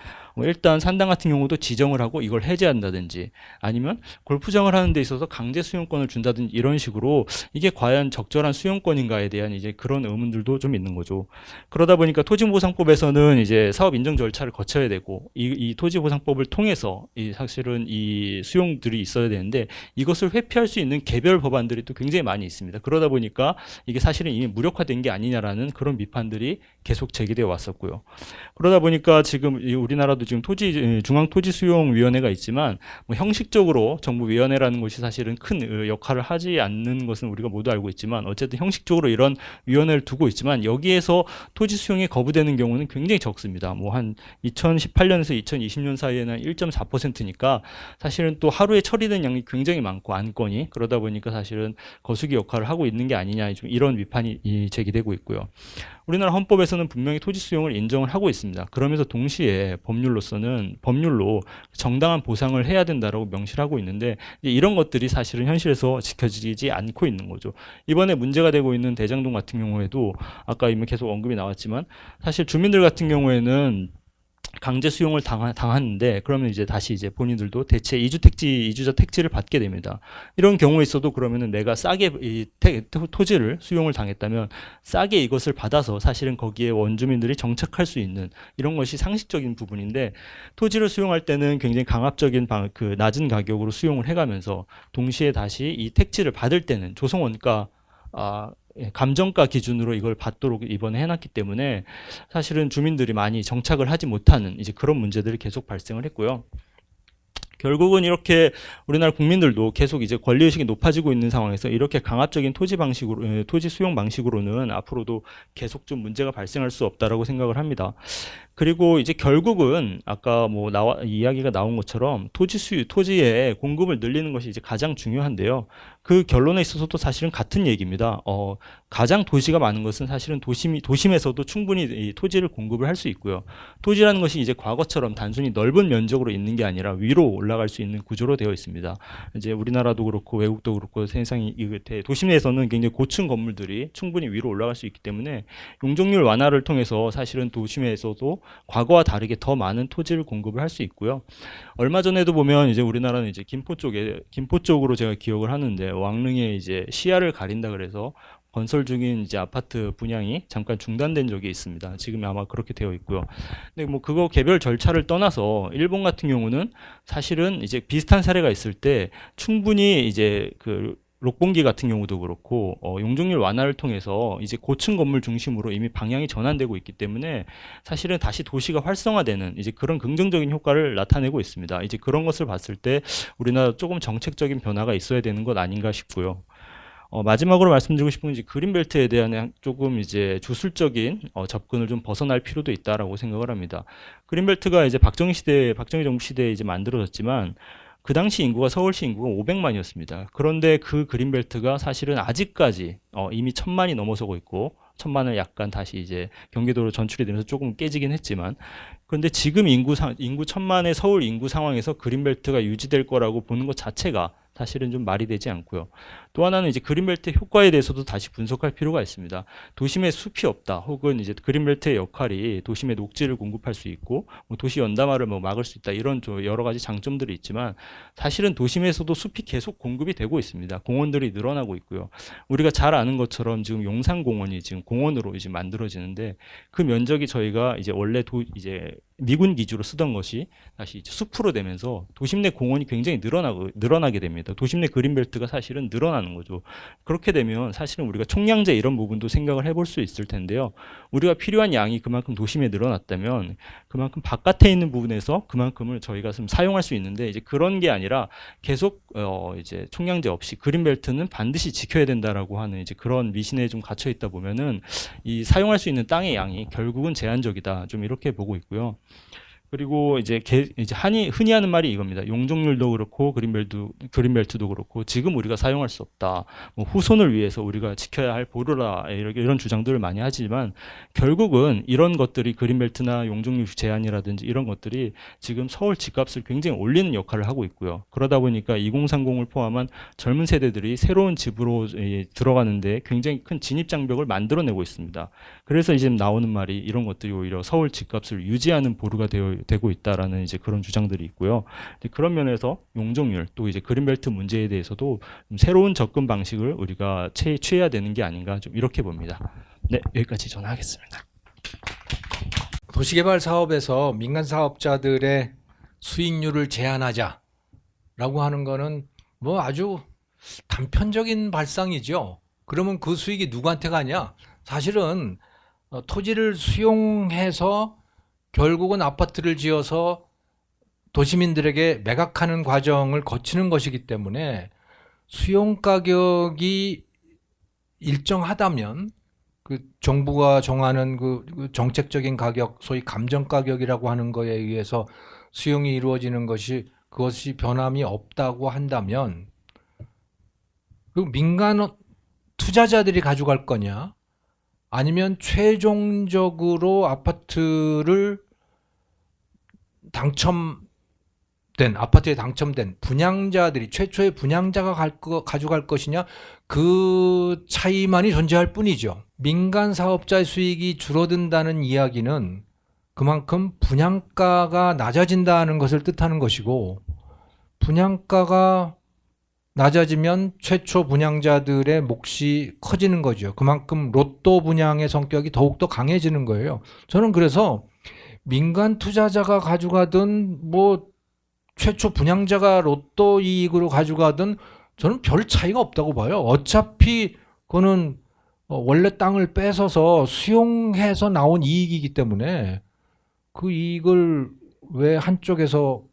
일단 산당 같은 경우도 지정을 하고 이걸 해제한다든지 아니면 골프장을 하는 데 있어서 강제 수용권을 준다든지 이런 식으로 이게 과연 적절한 수용권인가에 대한 이제 그런 의문들도 좀 있는 거죠. 그러다 보니까 토지보상법에서는 이제 사업 인정 절차를 거쳐야 되고 이 토지보상법을 통해서 사실은 이 수용들이 있어야 되는데 이것을 회피할 수 있는 개별 법안들이 또 굉장히 많이 있습니다. 그러다 보니까 이게 사실은 이미 무력화된 게 아니냐라는 그런 비판들이 계속 제기되어 왔었고요. 그러다 보니까 지금 우리나라도 지금 중앙토지수용위원회가 있지만 뭐 형식적으로 정부위원회라는 것이 사실은 큰 역할을 하지 않는 것은 우리가 모두 알고 있지만 어쨌든 형식적으로 이런 위원회를 두고 있지만 여기에서 토지 수용이 거부되는 경우는 굉장히 적습니다. 뭐 한 2018년에서 2020년 사이에는 1.4%니까 사실은 또 하루에 처리된 양이 굉장히 많고 안건이 그러다 보니까 사실은 거수기 역할을 하고 있는 게 아니냐 좀 이런 비판이 제기되고 있고요. 우리나라 헌법에서는 분명히 토지 수용을 인정을 하고 있습니다. 그러면서 동시에 법률로 정당한 보상을 해야 된다라고 명시를 하고 있는데 이런 것들이 사실은 현실에서 지켜지지 않고 있는 거죠. 이번에 문제가 되고 있는 대장동 같은 경우에도 아까 이미 계속 언급이 나왔지만 사실 주민들 같은 경우에는 강제 수용을 당하는데 그러면 이제 다시 이제 본인들도 대체 이주자 택지를 받게 됩니다. 이런 경우에 있어도 그러면은 내가 싸게 토지를 수용을 당했다면 싸게 이것을 받아서 사실은 거기에 원주민들이 정착할 수 있는 이런 것이 상식적인 부분인데 토지를 수용할 때는 굉장히 강압적인 그 낮은 가격으로 수용을 해가면서 동시에 다시 이 택지를 받을 때는 조성원가 감정가 기준으로 이걸 받도록 이번에 해놨기 때문에 사실은 주민들이 많이 정착을 하지 못하는 이제 그런 문제들이 계속 발생을 했고요. 결국은 이렇게 우리나라 국민들도 계속 이제 권리의식이 높아지고 있는 상황에서 이렇게 강압적인 토지 수용 방식으로는 앞으로도 계속 좀 문제가 발생할 수 없다라고 생각을 합니다. 그리고 이제 결국은 아까 뭐 이야기가 나온 것처럼 토지의 공급을 늘리는 것이 이제 가장 중요한데요. 그 결론에 있어서도 사실은 같은 얘기입니다. 가장 도시가 많은 것은 사실은 도심에서도 충분히 이 토지를 공급을 할 수 있고요. 토지라는 것이 이제 과거처럼 단순히 넓은 면적으로 있는 게 아니라 위로 올라갈 수 있는 구조로 되어 있습니다. 이제 우리나라도 그렇고 외국도 그렇고 세상이 도심 내에서는 굉장히 고층 건물들이 충분히 위로 올라갈 수 있기 때문에 용적률 완화를 통해서 사실은 도심에서도 과거와 다르게 더 많은 토지를 공급을 할 수 있고요. 얼마 전에도 보면 이제 우리나라는 이제 김포 쪽으로 제가 기억을 하는데 왕릉에 이제 시야를 가린다 그래서 건설 중인 이제 아파트 분양이 잠깐 중단된 적이 있습니다. 지금 아마 그렇게 되어 있고요. 근데 뭐 그거 개별 절차를 떠나서 일본 같은 경우는 사실은 이제 비슷한 사례가 있을 때 충분히 이제 그 록봉기 같은 경우도 그렇고 용적률 완화를 통해서 이제 고층 건물 중심으로 이미 방향이 전환되고 있기 때문에 사실은 다시 도시가 활성화되는 이제 그런 긍정적인 효과를 나타내고 있습니다. 이제 그런 것을 봤을 때 우리나라 조금 정책적인 변화가 있어야 되는 것 아닌가 싶고요. 마지막으로 말씀드리고 싶은 건 이제 그린벨트에 대한 조금 이제 주술적인 접근을 좀 벗어날 필요도 있다라고 생각을 합니다. 그린벨트가 이제 박정희 정부 시대에 이제 만들어졌지만 그 당시 인구가 서울시 인구가 500만이었습니다. 그런데 그 그린벨트가 사실은 아직까지 이미 1000만이 넘어서고 있고 1000만을 약간 다시 이제 경기도로 전출이 되면서 조금 깨지긴 했지만 그런데 지금 인구 1000만의 서울 인구 상황에서 그린벨트가 유지될 거라고 보는 것 자체가 사실은 좀 말이 되지 않고요. 또 하나는 이제 그린벨트 효과에 대해서도 다시 분석할 필요가 있습니다. 도심에 숲이 없다, 혹은 이제 그린벨트의 역할이 도심에 녹지를 공급할 수 있고, 뭐 도시 연담화를 뭐 막을 수 있다 이런 여러 가지 장점들이 있지만 사실은 도심에서도 숲이 계속 공급이 되고 있습니다. 공원들이 늘어나고 있고요. 우리가 잘 아는 것처럼 지금 용산공원이 지금 공원으로 이제 만들어지는데 그 면적이 저희가 이제 원래 이제 미군 기지로 쓰던 것이 다시 이제 숲으로 되면서 도심 내 공원이 굉장히 늘어나게 됩니다. 도심 내 그린벨트가 사실은 늘어나는 거죠. 그렇게 되면 사실은 우리가 총량제 이런 부분도 생각을 해볼 수 있을 텐데요. 우리가 필요한 양이 그만큼 도심에 늘어났다면 그만큼 바깥에 있는 부분에서 그만큼을 저희가 좀 사용할 수 있는데 이제 그런 게 아니라 계속 이제 총량제 없이 그린벨트는 반드시 지켜야 된다라고 하는 이제 그런 미신에 좀 갇혀 있다 보면은 이 사용할 수 있는 땅의 양이 결국은 제한적이다. 좀 이렇게 보고 있고요. 그리고 이제 흔히 하는 말이 이겁니다. 용적률도 그렇고 그린벨트도 그렇고 지금 우리가 사용할 수 없다. 뭐 후손을 위해서 우리가 지켜야 할 보루라 이런 주장들을 많이 하지만 결국은 이런 것들이 그린벨트나 용적률 제한이라든지 이런 것들이 지금 서울 집값을 굉장히 올리는 역할을 하고 있고요. 그러다 보니까 2030을 포함한 젊은 세대들이 새로운 집으로 들어가는데 굉장히 큰 진입 장벽을 만들어내고 있습니다. 그래서 이제 나오는 말이 이런 것들이 오히려 서울 집값을 유지하는 보루가 되고 있다라는 이제 그런 주장들이 있고요. 그런 면에서 용적률 또 이제 그린벨트 문제에 대해서도 좀 새로운 접근 방식을 우리가 취해야 되는 게 아닌가 좀 이렇게 봅니다. 네, 여기까지 저는 하겠습니다. 도시개발 사업에서 민간 사업자들의 수익률을 제한하자라고 하는 거는 뭐 아주 단편적인 발상이죠. 그러면 그 수익이 누구한테 가냐? 사실은 토지를 수용해서 결국은 아파트를 지어서 도시민들에게 매각하는 과정을 거치는 것이기 때문에 수용 가격이 일정하다면 그 정부가 정하는 그 정책적인 가격, 소위 감정 가격이라고 하는 거에 의해서 수용이 이루어지는 것이 그것이 변함이 없다고 한다면 그 민간 투자자들이 가져갈 거냐 아니면 최종적으로 아파트를 아파트에 당첨된 분양자들이 최초의 분양자가 가져갈 것이냐 그 차이만이 존재할 뿐이죠. 민간 사업자의 수익이 줄어든다는 이야기는 그만큼 분양가가 낮아진다는 것을 뜻하는 것이고 분양가가 낮아지면 최초 분양자들의 몫이 커지는 거죠. 그만큼 로또 분양의 성격이 더욱더 강해지는 거예요. 저는 그래서 민간 투자자가 가져가든 뭐 최초 분양자가 로또 이익으로 가져가든 저는 별 차이가 없다고 봐요. 어차피 그거는 원래 땅을 뺏어서 수용해서 나온 이익이기 때문에 그 이익을 왜 한쪽에서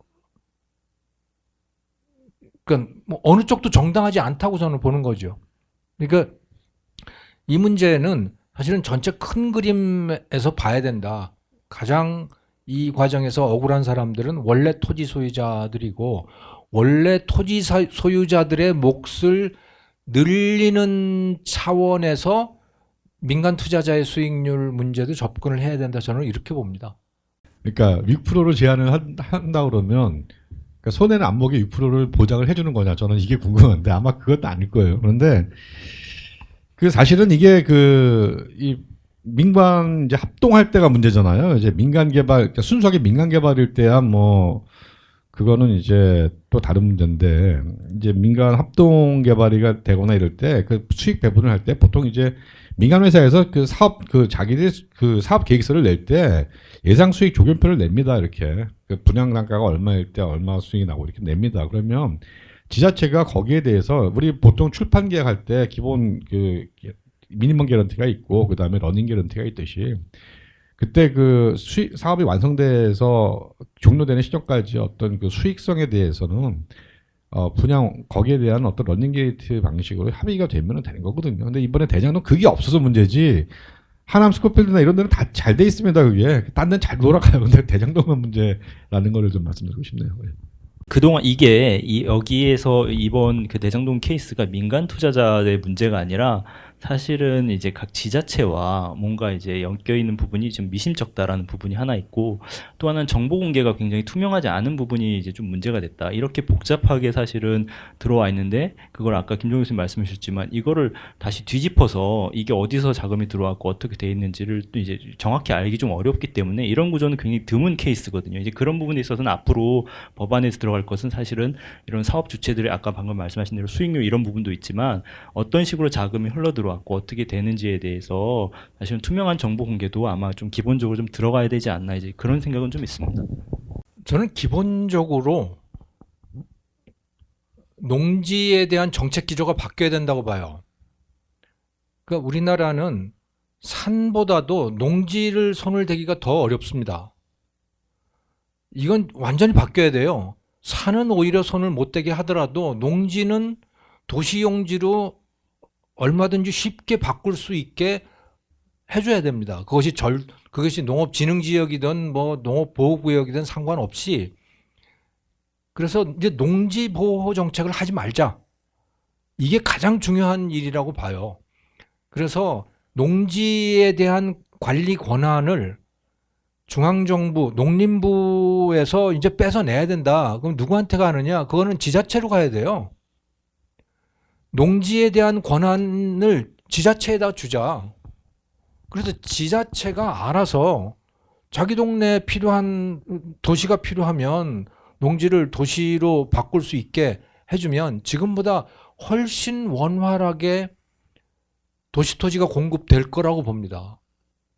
그러니까 뭐 어느 쪽도 정당하지 않다고 저는 보는 거죠. 그러니까 이 문제는 사실은 전체 큰 그림에서 봐야 된다. 가장 이 과정에서 억울한 사람들은 원래 토지 소유자들이고 원래 토지 소유자들의 몫을 늘리는 차원에서 민간 투자자의 수익률 문제도 접근을 해야 된다. 저는 이렇게 봅니다. 그러니까 6%로 제한을 한다 그러면 그러니까 손해는 안 보게 6%를 보장을 해주는 거냐 저는 이게 궁금한데 아마 그것도 아닐 거예요. 그런데 그 사실은 이게 이 민간 이제 합동할 때가 문제잖아요. 이제 민간 개발 그러니까 순수하게 민간 개발일 때야 뭐 그거는 이제 또 다른 문제인데 이제 민간 합동 개발이가 되거나 이럴 때 그 수익 배분을 할 때 보통 이제 민간 회사에서 그 사업 자기들 그 사업 계획서를 낼 때 예상 수익 조견표를 냅니다. 이렇게 그 분양 단가가 얼마일 때 얼마 수익이 나고 이렇게 냅니다. 그러면 지자체가 거기에 대해서 우리 보통 출판 계약할 때 기본 그 미니멈 개런티가 있고 그 다음에 러닝 개런티가 있듯이 그때 그 사업이 완성돼서 종료되는 시점까지 어떤 그 수익성에 대해서는 분양 거기에 대한 어떤 러닝 게이트 방식으로 합의가 되면 되는 거거든요. 근데 이번에 대장동 그게 없어서 문제지. 하남 스코필드나 이런 데는 다 잘 돼 있습니다. 그게 딴 데는 잘 돌아가요. 근데 대장동만 문제라는 거를 좀 말씀드리고 싶네요. 그동안 여기에서 이번 그 대장동 케이스가 민간 투자자의 문제가 아니라 사실은 이제 각 지자체와 뭔가 이제 엮여 있는 부분이 좀 미심쩍다라는 부분이 하나 있고 또 하나는 정보 공개가 굉장히 투명하지 않은 부분이 이제 좀 문제가 됐다. 이렇게 복잡하게 사실은 들어와 있는데 그걸 아까 김종우 교수님 말씀해 주셨지만 이거를 다시 뒤집어서 이게 어디서 자금이 들어왔고 어떻게 돼 있는지를 또 이제 정확히 알기 좀 어렵기 때문에 이런 구조는 굉장히 드문 케이스거든요. 이제 그런 부분에 있어서는 앞으로 법안에서 들어갈 것은 사실은 이런 사업 주체들의 아까 방금 말씀하신 대로 수익률 이런 부분도 있지만 어떤 식으로 자금이 흘러 들어왔고 어떻게 되는지에 대해서 사실은 투명한 정보 공개도 아마 좀 기본적으로 좀 들어가야 되지 않나 이제 그런 생각은 좀 있습니다. 저는 기본적으로 농지에 대한 정책 기조가 바뀌어야 된다고 봐요. 그러니까 우리나라는 산보다도 농지를 손을 대기가 더 어렵습니다. 이건 완전히 바뀌어야 돼요. 산은 오히려 손을 못 대게 하더라도 농지는 도시용지로 얼마든지 쉽게 바꿀 수 있게 해줘야 됩니다. 그것이 농업진흥지역이든 뭐 농업보호구역이든 상관없이 그래서 이제 농지보호 정책을 하지 말자. 이게 가장 중요한 일이라고 봐요. 그래서 농지에 대한 관리 권한을 중앙정부, 농림부에서 이제 뺏어내야 된다. 그럼 누구한테 가느냐? 그거는 지자체로 가야 돼요. 농지에 대한 권한을 지자체에다 주자. 그래서 지자체가 알아서 자기 동네에 필요한 도시가 필요하면 농지를 도시로 바꿀 수 있게 해주면 지금보다 훨씬 원활하게 도시토지가 공급될 거라고 봅니다.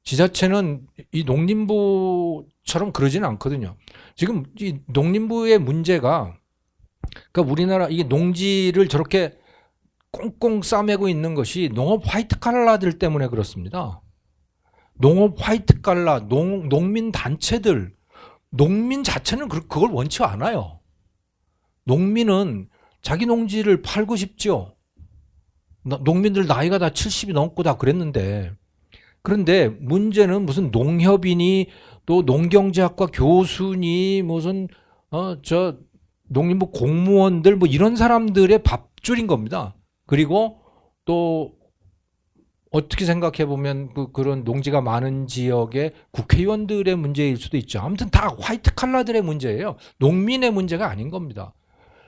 지자체는 이 농림부처럼 그러지는 않거든요. 지금 이 농림부의 문제가 그러니까 우리나라 이게 농지를 저렇게 꽁꽁 싸매고 있는 것이 농업 화이트 칼라들 때문에 그렇습니다. 농업 화이트 칼라, 농민 단체들, 농민 자체는 그걸 원치 않아요. 농민은 자기 농지를 팔고 싶죠. 농민들 나이가 다 70이 넘고 다 그랬는데, 그런데 문제는 무슨 농협이니 또 농경제학과 교수니 무슨 저 농림부 공무원들 뭐 이런 사람들의 밥줄인 겁니다. 그리고 또 어떻게 생각해 보면 그런 농지가 많은 지역의 국회의원들의 문제일 수도 있죠. 아무튼 다 화이트 칼라들의 문제예요. 농민의 문제가 아닌 겁니다.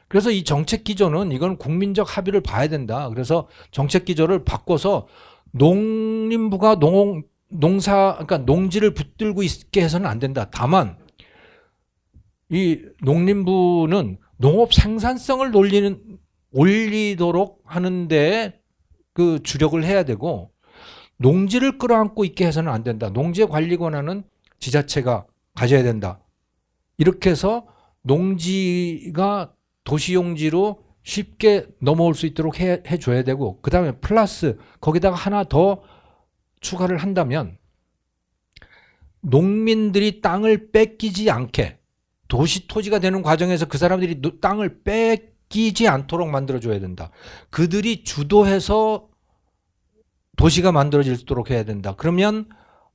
그래서 이 정책 기조는 이건 국민적 합의를 봐야 된다. 그래서 정책 기조를 바꿔서 농림부가 그러니까 농지를 붙들고 있게 해서는 안 된다. 다만 이 농림부는 농업 생산성을 올리도록 하는데 그 주력을 해야 되고, 농지를 끌어안고 있게 해서는 안 된다. 농지의 관리 권한은 지자체가 가져야 된다. 이렇게 해서 농지가 도시용지로 쉽게 넘어올 수 있도록 해줘야 되고, 그 다음에 플러스 거기다가 하나 더 추가를 한다면 농민들이 땅을 뺏기지 않게 도시 토지가 되는 과정에서 그 사람들이 땅을 뺏기지 않도록 만들어줘야 된다. 그들이 주도해서 도시가 만들어지도록 해야 된다. 그러면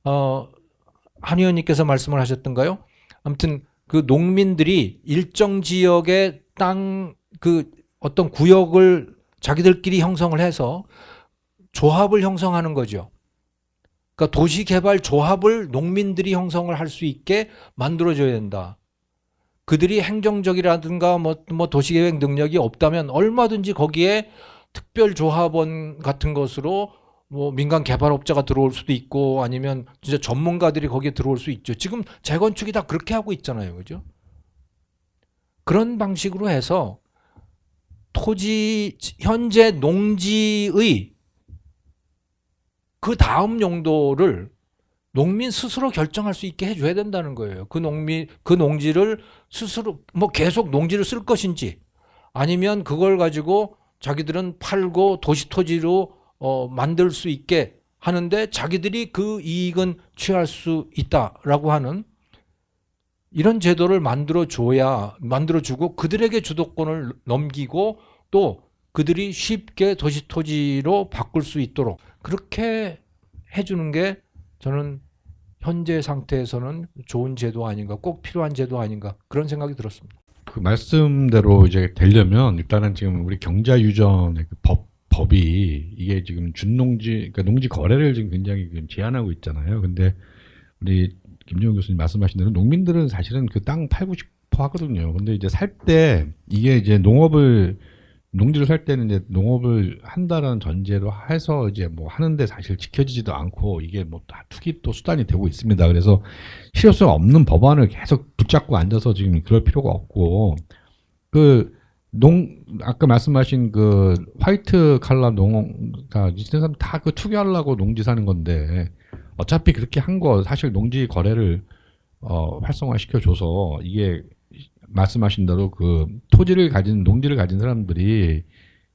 한 의원님께서 말씀을 하셨던가요? 아무튼 그 농민들이 일정 지역의 땅 그 어떤 구역을 자기들끼리 형성을 해서 조합을 형성하는 거죠. 그러니까 도시개발 조합을 농민들이 형성을 할 수 있게 만들어줘야 된다. 그들이 행정적이라든가 뭐 도시계획 능력이 없다면 얼마든지 거기에 특별조합원 같은 것으로 뭐 민간 개발업자가 들어올 수도 있고 아니면 진짜 전문가들이 거기에 들어올 수 있죠. 지금 재건축이 다 그렇게 하고 있잖아요. 그죠? 그런 방식으로 해서 현재 농지의 그 다음 용도를 농민 스스로 결정할 수 있게 해줘야 된다는 거예요. 그 농지를 스스로 뭐 계속 농지를 쓸 것인지 아니면 그걸 가지고 자기들은 팔고 도시 토지로 만들 수 있게 하는데 자기들이 그 이익은 취할 수 있다라고 하는 이런 제도를 만들어주고 그들에게 주도권을 넘기고 또 그들이 쉽게 도시 토지로 바꿀 수 있도록 그렇게 해주는 게 저는 현재 상태에서는 좋은 제도 아닌가, 꼭 필요한 제도 아닌가 그런 생각이 들었습니다. 그 말씀대로 이제 되려면 일단은 지금 우리 경자유전의 그 법이 이게 지금 준농지, 그러니까 농지 거래를 지금 굉장히 제한하고 있잖아요. 근데 우리 김정은 교수님 말씀하신 대로 농민들은 사실은 그 땅 팔고 싶어 하거든요. 근데 이제 살 때 이게 이제 농지를 살 때는 이제 농업을 한다는 전제로 해서 이제 뭐 하는데 사실 지켜지지도 않고 이게 뭐 다 투기 또 수단이 되고 있습니다. 그래서 실효성 없는 법안을 계속 붙잡고 앉아서 지금 그럴 필요가 없고 아까 말씀하신 그 화이트 칼라 농가 이 사람 다 그 투기하려고 농지 사는 건데 어차피 그렇게 한 거 사실 농지 거래를 활성화 시켜줘서 이게 말씀하신 대로 그 농지를 가진 사람들이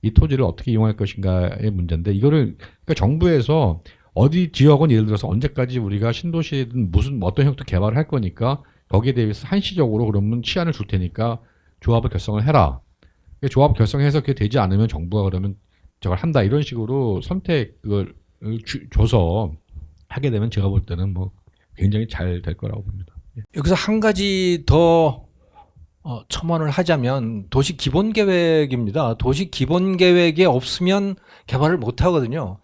이 토지를 어떻게 이용할 것인가의 문제인데 이거를 그러니까 정부에서 어디 지역은 예를 들어서 언제까지 우리가 신도시든 무슨 어떤 형태 개발을 할 거니까 거기에 대해서 한시적으로 그러면 시한을 줄 테니까 조합을 결성을 해라. 조합 결성해서 그게 되지 않으면 정부가 그러면 저걸 한다 이런 식으로 선택을 줘서 하게 되면 제가 볼 때는 뭐 굉장히 잘 될 거라고 봅니다. 여기서 한 가지 더 첨언을 하자면 도시 기본 계획입니다. 도시 기본 계획이 없으면 개발을 못 하거든요.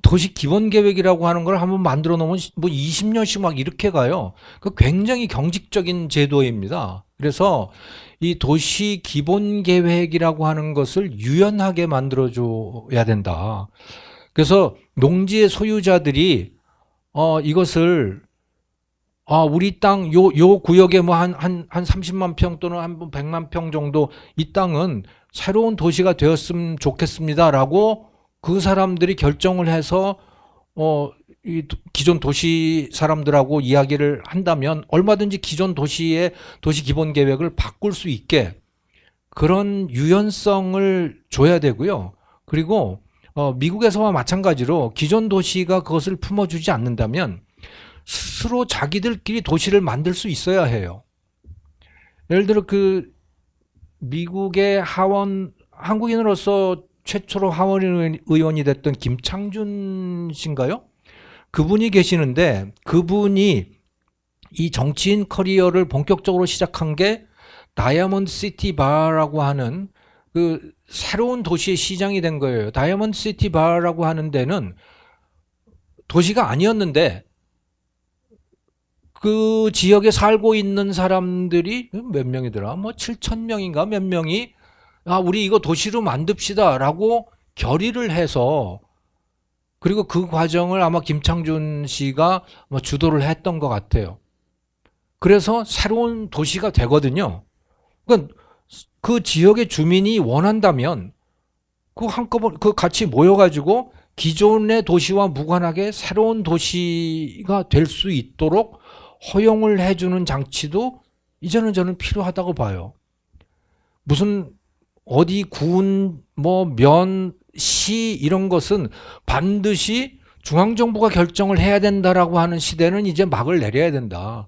도시 기본 계획이라고 하는 걸 한번 만들어 놓으면 뭐 20년씩 막 이렇게 가요. 그 굉장히 경직적인 제도입니다. 그래서 이 도시 기본 계획이라고 하는 것을 유연하게 만들어 줘야 된다. 그래서 농지의 소유자들이 이것을 우리 땅 요 구역에 뭐 한 30만 평 또는 한 100만 평 정도 이 땅은 새로운 도시가 되었으면 좋겠습니다라고 그 사람들이 결정을 해서 이 기존 도시 사람들하고 이야기를 한다면 얼마든지 기존 도시의 도시 기본 계획을 바꿀 수 있게 그런 유연성을 줘야 되고요. 그리고 미국에서와 마찬가지로 기존 도시가 그것을 품어주지 않는다면 스스로 자기들끼리 도시를 만들 수 있어야 해요. 예를 들어 그 미국의 한국인으로서 최초로 하원 의원이 됐던 김창준 씨인가요? 그분이 계시는데 그분이 이 정치인 커리어를 본격적으로 시작한 게 다이아몬드 시티 바라고 하는 그 새로운 도시의 시장이 된 거예요. 다이아몬드 시티 바라고 하는 데는 도시가 아니었는데 그 지역에 살고 있는 사람들이 몇 명이더라? 뭐 7,000명인가 몇 명이 우리 이거 도시로 만듭시다라고 결의를 해서 그리고 그 과정을 아마 김창준 씨가 주도를 했던 것 같아요. 그래서 새로운 도시가 되거든요. 그러니까 그 지역의 주민이 원한다면 그 한꺼번에 그 같이 모여가지고 기존의 도시와 무관하게 새로운 도시가 될 수 있도록 허용을 해주는 장치도 이제는 저는 필요하다고 봐요. 무슨 어디 군, 면, 시 이런 것은 반드시 중앙정부가 결정을 해야 된다라고 하는 시대는 이제 막을 내려야 된다.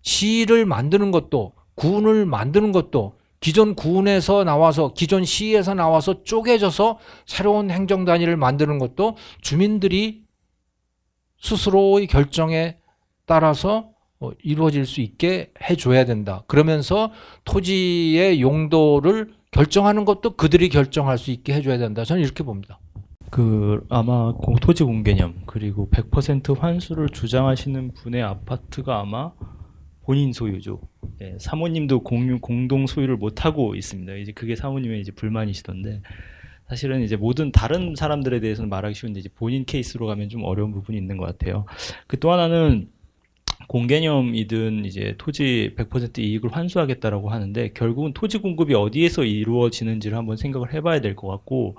시를 만드는 것도 군을 만드는 것도 기존 군에서 나와서 기존 시에서 나와서 쪼개져서 새로운 행정단위를 만드는 것도 주민들이 스스로의 결정에 따라서 이루어질 수 있게 해줘야 된다. 그러면서 토지의 용도를 결정하는 것도 그들이 결정할 수 있게 해줘야 된다. 저는 이렇게 봅니다. 아마 토지 공개념 그리고 100% 환수를 주장하시는 분의 아파트가 아마 본인 소유죠. 예, 사모님도 공동 소유를 못 하고 있습니다. 이제 그게 사모님의 이제 불만이시던데 사실은 이제 모든 다른 사람들에 대해서는 말하기 쉬운데 이제 본인 케이스로 가면 좀 어려운 부분이 있는 것 같아요. 또 하나는 공개념이든 이제 토지 100% 이익을 환수하겠다라고 하는데 결국은 토지 공급이 어디에서 이루어지는지를 한번 생각을 해봐야 될 것 같고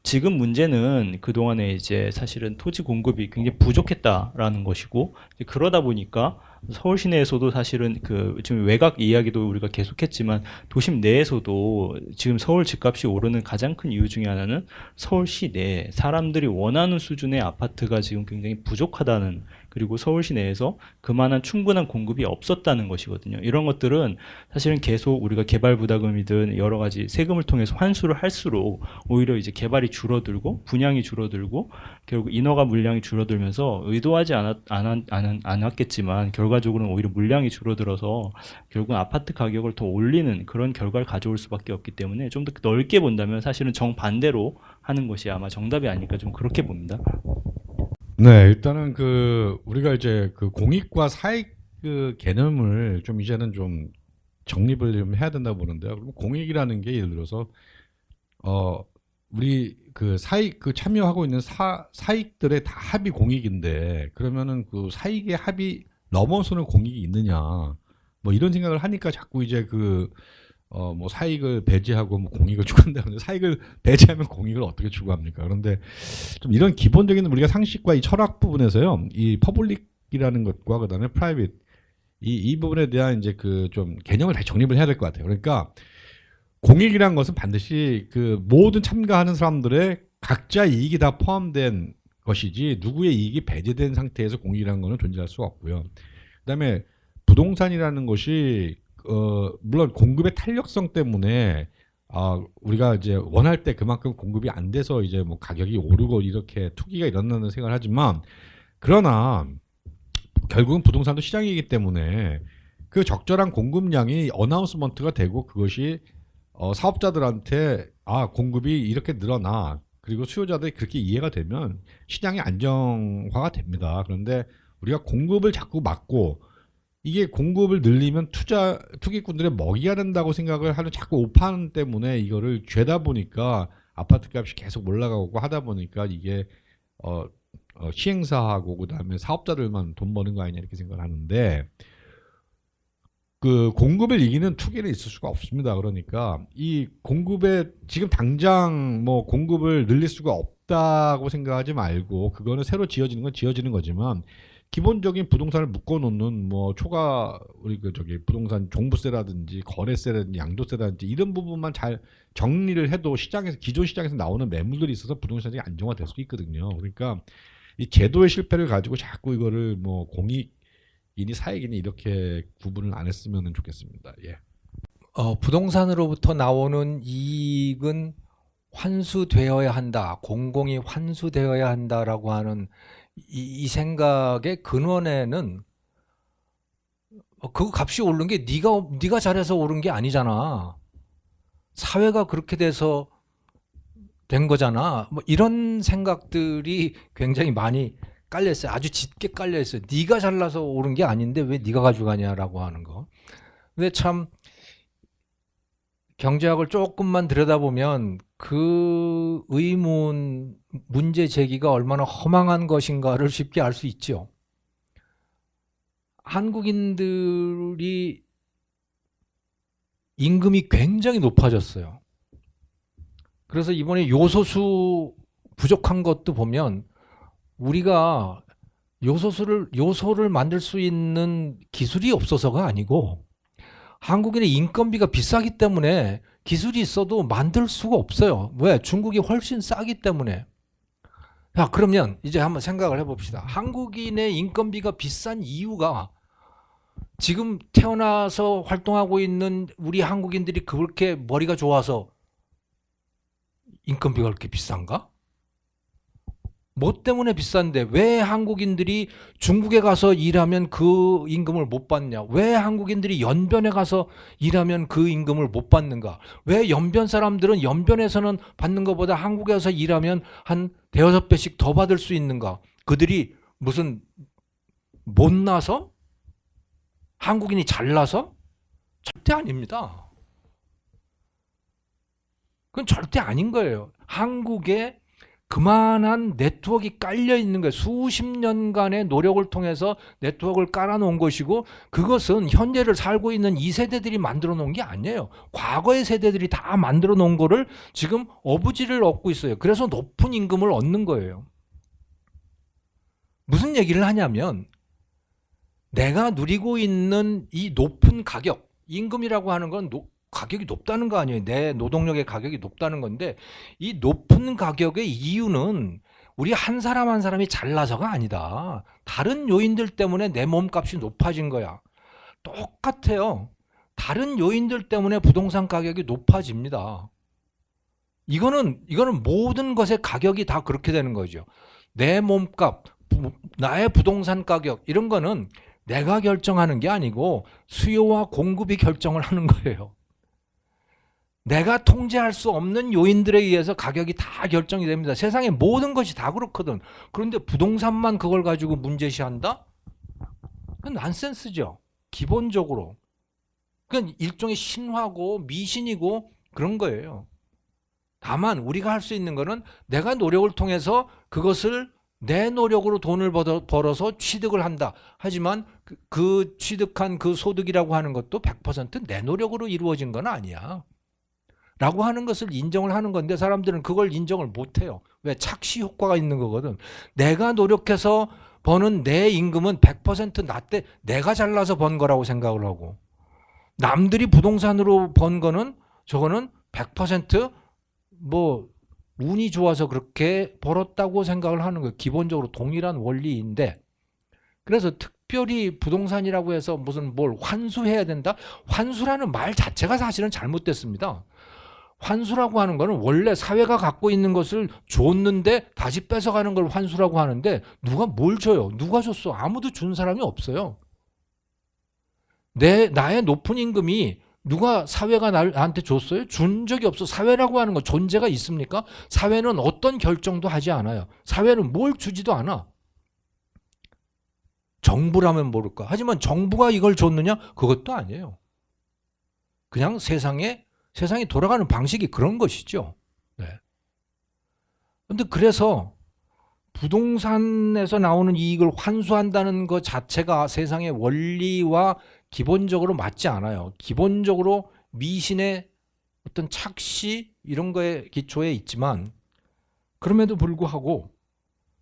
지금 문제는 그동안에 이제 사실은 토지 공급이 굉장히 부족했다라는 것이고 그러다 보니까 서울 시내에서도 사실은 지금 외곽 이야기도 우리가 계속했지만 도심 내에서도 지금 서울 집값이 오르는 가장 큰 이유 중에 하나는 서울 시내에 사람들이 원하는 수준의 아파트가 지금 굉장히 부족하다는 그리고 서울 시내에서 그만한 충분한 공급이 없었다는 것이거든요. 이런 것들은 사실은 계속 우리가 개발 부담금이든 여러 가지 세금을 통해서 환수를 할수록 오히려 이제 개발이 줄어들고 분양이 줄어들고 결국 인허가 물량이 줄어들면서 의도하지 않았겠지만 결과적으로는 오히려 물량이 줄어들어서 결국 아파트 가격을 더 올리는 그런 결과를 가져올 수밖에 없기 때문에 좀 더 넓게 본다면 사실은 정반대로 하는 것이 아마 정답이 아닐까 좀 그렇게 봅니다. 네, 일단은 우리가 이제 공익과 사익 개념을 좀 이제는 좀 정립을 좀 해야 된다고 보는데요. 그럼 공익이라는 게 예를 들어서 우리 사익 참여하고 있는 사익들의 다 합이 공익인데 그러면은 그 사익의 합이 넘어서는 공익이 있느냐 뭐 이런 생각을 하니까 자꾸 이제 사익을 배제하고 공익을 추구한다는데 사익을 배제하면 공익을 어떻게 추구합니까? 그런데 좀 이런 기본적인 우리가 상식과 이 철학 부분에서요, 이 퍼블릭이라는 것과 그다음에 프라이빗 이 부분에 대한 이제 좀 개념을 다시 정립을 해야 될 것 같아요. 그러니까 공익이라는 것은 반드시 모든 참가하는 사람들의 각자 이익이 다 포함된 것이지 누구의 이익이 배제된 상태에서 공익이라는 것은 존재할 수가 없고요. 그다음에 부동산이라는 것이 물론 공급의 탄력성 때문에 우리가 이제 원할 때 그만큼 공급이 안 돼서 이제 가격이 오르고 이렇게 투기가 일어나는 생각을 하지만 그러나 결국은 부동산도 시장이기 때문에 그 적절한 공급량이 어나운스먼트가 되고 그것이 사업자들한테 공급이 이렇게 늘어나 그리고 수요자들이 그렇게 이해가 되면 시장이 안정화가 됩니다. 그런데 우리가 공급을 자꾸 막고 이게 공급을 늘리면 투기꾼들의 먹이가 된다고 생각을 하는 자꾸 오판 때문에 이거를 죄다 보니까 아파트 값이 계속 올라가고 하다 보니까 이게 시행사하고 그다음에 사업자들만 돈 버는 거 아니냐 이렇게 생각을 하는데 공급을 이기는 투기는 있을 수가 없습니다. 그러니까 이 공급에 지금 당장 공급을 늘릴 수가 없다고 생각하지 말고 그거는 새로 지어지는 건 지어지는 거지만 기본적인 부동산을 묶어놓는 우리 부동산 종부세라든지 거래세라든지 양도세라든지 이런 부분만 잘 정리를 해도 기존 시장에서 나오는 매물들이 있어서 부동산이 안정화될 수 있거든요. 그러니까 이 제도의 실패를 가지고 자꾸 이거를 뭐 공익이니 사익이니 이렇게 구분을 안 했으면 좋겠습니다. 예. 부동산으로부터 나오는 이익은 환수되어야 한다, 공공이 환수되어야 한다라고 하는 이 생각의 근원에는 그 값이 오른 게 네가 잘해서 오른 게 아니잖아. 사회가 그렇게 돼서 된 거잖아. 뭐 이런 생각들이 굉장히 많이 깔려 있어요. 아주 짙게 깔려 있어요. 네가 잘나서 오른 게 아닌데 왜 네가 가져가냐라고 하는 거. 근데 참 경제학을 조금만 들여다보면 그 의문, 문제 제기가 얼마나 허망한 것인가를 쉽게 알 수 있죠. 한국인들이 임금이 굉장히 높아졌어요. 그래서 이번에 요소수 부족한 것도 보면 우리가 요소를 만들 수 있는 기술이 없어서가 아니고 한국인의 인건비가 비싸기 때문에 기술이 있어도 만들 수가 없어요. 왜? 중국이 훨씬 싸기 때문에. 자, 그러면 이제 한번 생각을 해봅시다. 한국인의 인건비가 비싼 이유가 지금 태어나서 활동하고 있는 우리 한국인들이 그렇게 머리가 좋아서 인건비가 그렇게 비싼가? 뭐 때문에 비싼데 왜 한국인들이 중국에 가서 일하면 그 임금을 못 받냐? 왜 한국인들이 연변에 가서 일하면 그 임금을 못 받는가? 왜 연변 사람들은 연변에서는 받는 것보다 한국에서 일하면 한 대여섯 배씩 더 받을 수 있는가? 그들이 무슨 못나서? 한국인이 잘나서? 절대 아닙니다. 그건 절대 아닌 거예요. 한국에 그만한 네트워크가 깔려 있는 거예요. 수십 년간의 노력을 통해서 네트워크를 깔아놓은 것이고 그것은 현재를 살고 있는 이 세대들이 만들어 놓은 게 아니에요. 과거의 세대들이 다 만들어 놓은 거를 지금 어부지를 얻고 있어요. 그래서 높은 임금을 얻는 거예요. 무슨 얘기를 하냐면 내가 누리고 있는 이 높은 가격, 임금이라고 하는 건 가격이 높다는 거 아니에요. 내 노동력의 가격이 높다는 건데 이 높은 가격의 이유는 우리 한 사람 한 사람이 잘나서가 아니다. 다른 요인들 때문에 내 몸값이 높아진 거야. 똑같아요. 다른 요인들 때문에 부동산 가격이 높아집니다. 이거는 모든 것의 가격이 다 그렇게 되는 거죠. 내 몸값, 나의 부동산 가격 이런 거는 내가 결정하는 게 아니고 수요와 공급이 결정을 하는 거예요. 내가 통제할 수 없는 요인들에 의해서 가격이 다 결정이 됩니다. 세상의 모든 것이 다 그렇거든. 그런데 부동산만 그걸 가지고 문제시한다? 그건 난센스죠. 기본적으로. 그건 일종의 신화고 미신이고 그런 거예요. 다만 우리가 할 수 있는 거는 내가 노력을 통해서 그것을 내 노력으로 돈을 벌어서 취득을 한다. 하지만 그 취득한 그 소득이라고 하는 것도 100% 내 노력으로 이루어진 건 아니야. 라고 하는 것을 인정을 하는 건데 사람들은 그걸 인정을 못해요. 왜? 착시 효과가 있는 거거든. 내가 노력해서 버는 내 임금은 100% 나 때 내가 잘나서 번 거라고 생각을 하고 남들이 부동산으로 번 거는 저거는 100% 뭐 운이 좋아서 그렇게 벌었다고 생각을 하는 거예요. 기본적으로 동일한 원리인데 그래서 특별히 부동산이라고 해서 무슨 뭘 환수해야 된다? 환수라는 말 자체가 사실은 잘못됐습니다. 환수라고 하는 거는 원래 사회가 갖고 있는 것을 줬는데 다시 뺏어가는 걸 환수라고 하는데 누가 뭘 줘요? 누가 줬어? 아무도 준 사람이 없어요. 나의 높은 임금이 누가 사회가 나한테 줬어요? 준 적이 없어. 사회라고 하는 건 존재가 있습니까? 사회는 어떤 결정도 하지 않아요. 사회는 뭘 주지도 않아. 정부라면 모를까. 하지만 정부가 이걸 줬느냐? 그것도 아니에요. 그냥 세상이 돌아가는 방식이 그런 것이죠. 네. 근데 그래서 부동산에서 나오는 이익을 환수한다는 것 자체가 세상의 원리와 기본적으로 맞지 않아요. 기본적으로 미신의 어떤 착시 이런 거에 기초에 있지만 그럼에도 불구하고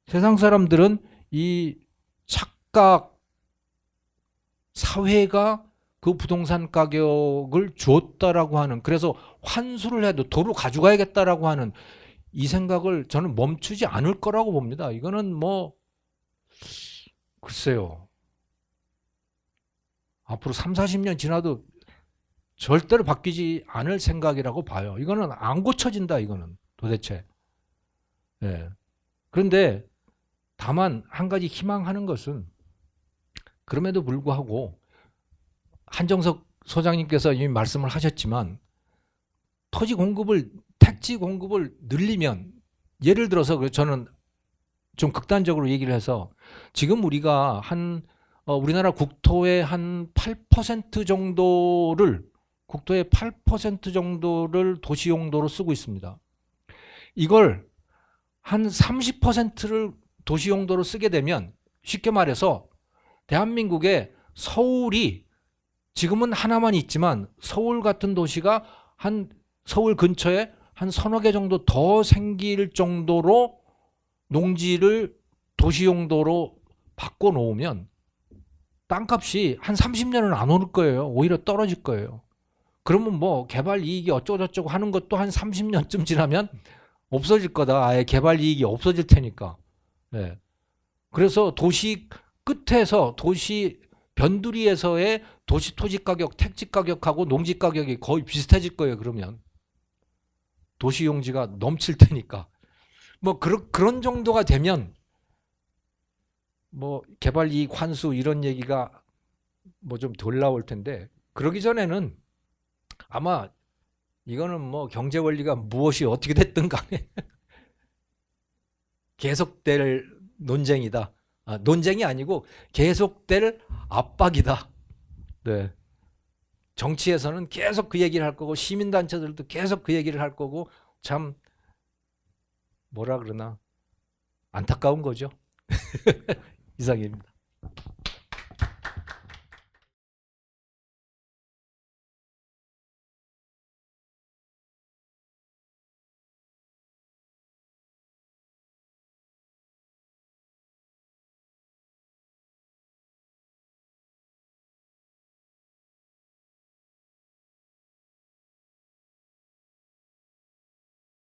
세상 사람들은 이 착각 사회가 그 부동산 가격을 줬다라고 하는 그래서 환수를 해도 도로 가져가야겠다라고 하는 이 생각을 저는 멈추지 않을 거라고 봅니다. 이거는 뭐 글쎄요. 앞으로 3, 40년 지나도 절대로 바뀌지 않을 생각이라고 봐요. 이거는 안 고쳐진다, 이거는 도대체. 예. 그런데 다만 한 가지 희망하는 것은 그럼에도 불구하고 한정석 소장님께서 이미 말씀을 하셨지만 토지 공급을, 택지 공급을 늘리면, 예를 들어서 저는 좀 극단적으로 얘기를 해서 지금 우리가 우리나라 국토의 한 8% 정도를, 국토의 8% 정도를 도시 용도로 쓰고 있습니다. 이걸 한 30%를 도시 용도로 쓰게 되면, 쉽게 말해서 대한민국의 서울이 지금은 하나만 있지만 서울 같은 도시가 서울 근처에 한 서너 개 정도 더 생길 정도로 농지를 도시 용도로 바꿔놓으면 땅값이 한 30년은 안 오를 거예요. 오히려 떨어질 거예요. 그러면 뭐 개발 이익이 어쩌고저쩌고 하는 것도 한 30년쯤 지나면 없어질 거다. 아예 개발 이익이 없어질 테니까. 네. 그래서 도시 끝에서, 도시 변두리에서의 도시 토지 가격, 택지 가격하고 농지 가격이 거의 비슷해질 거예요. 그러면 도시 용지가 넘칠 테니까. 뭐 그런 정도가 되면 뭐 개발 이익 환수 이런 얘기가 뭐 좀 덜 나올 텐데, 그러기 전에는 아마 이거는 뭐 경제 원리가 무엇이 어떻게 됐든 간에 계속될 논쟁이다. 논쟁이 아니고 계속될 압박이다. 네. 정치에서는 계속 그 얘기를 할 거고, 시민단체들도 계속 그 얘기를 할 거고, 참 뭐라 그러나 안타까운 거죠. 이상입니다.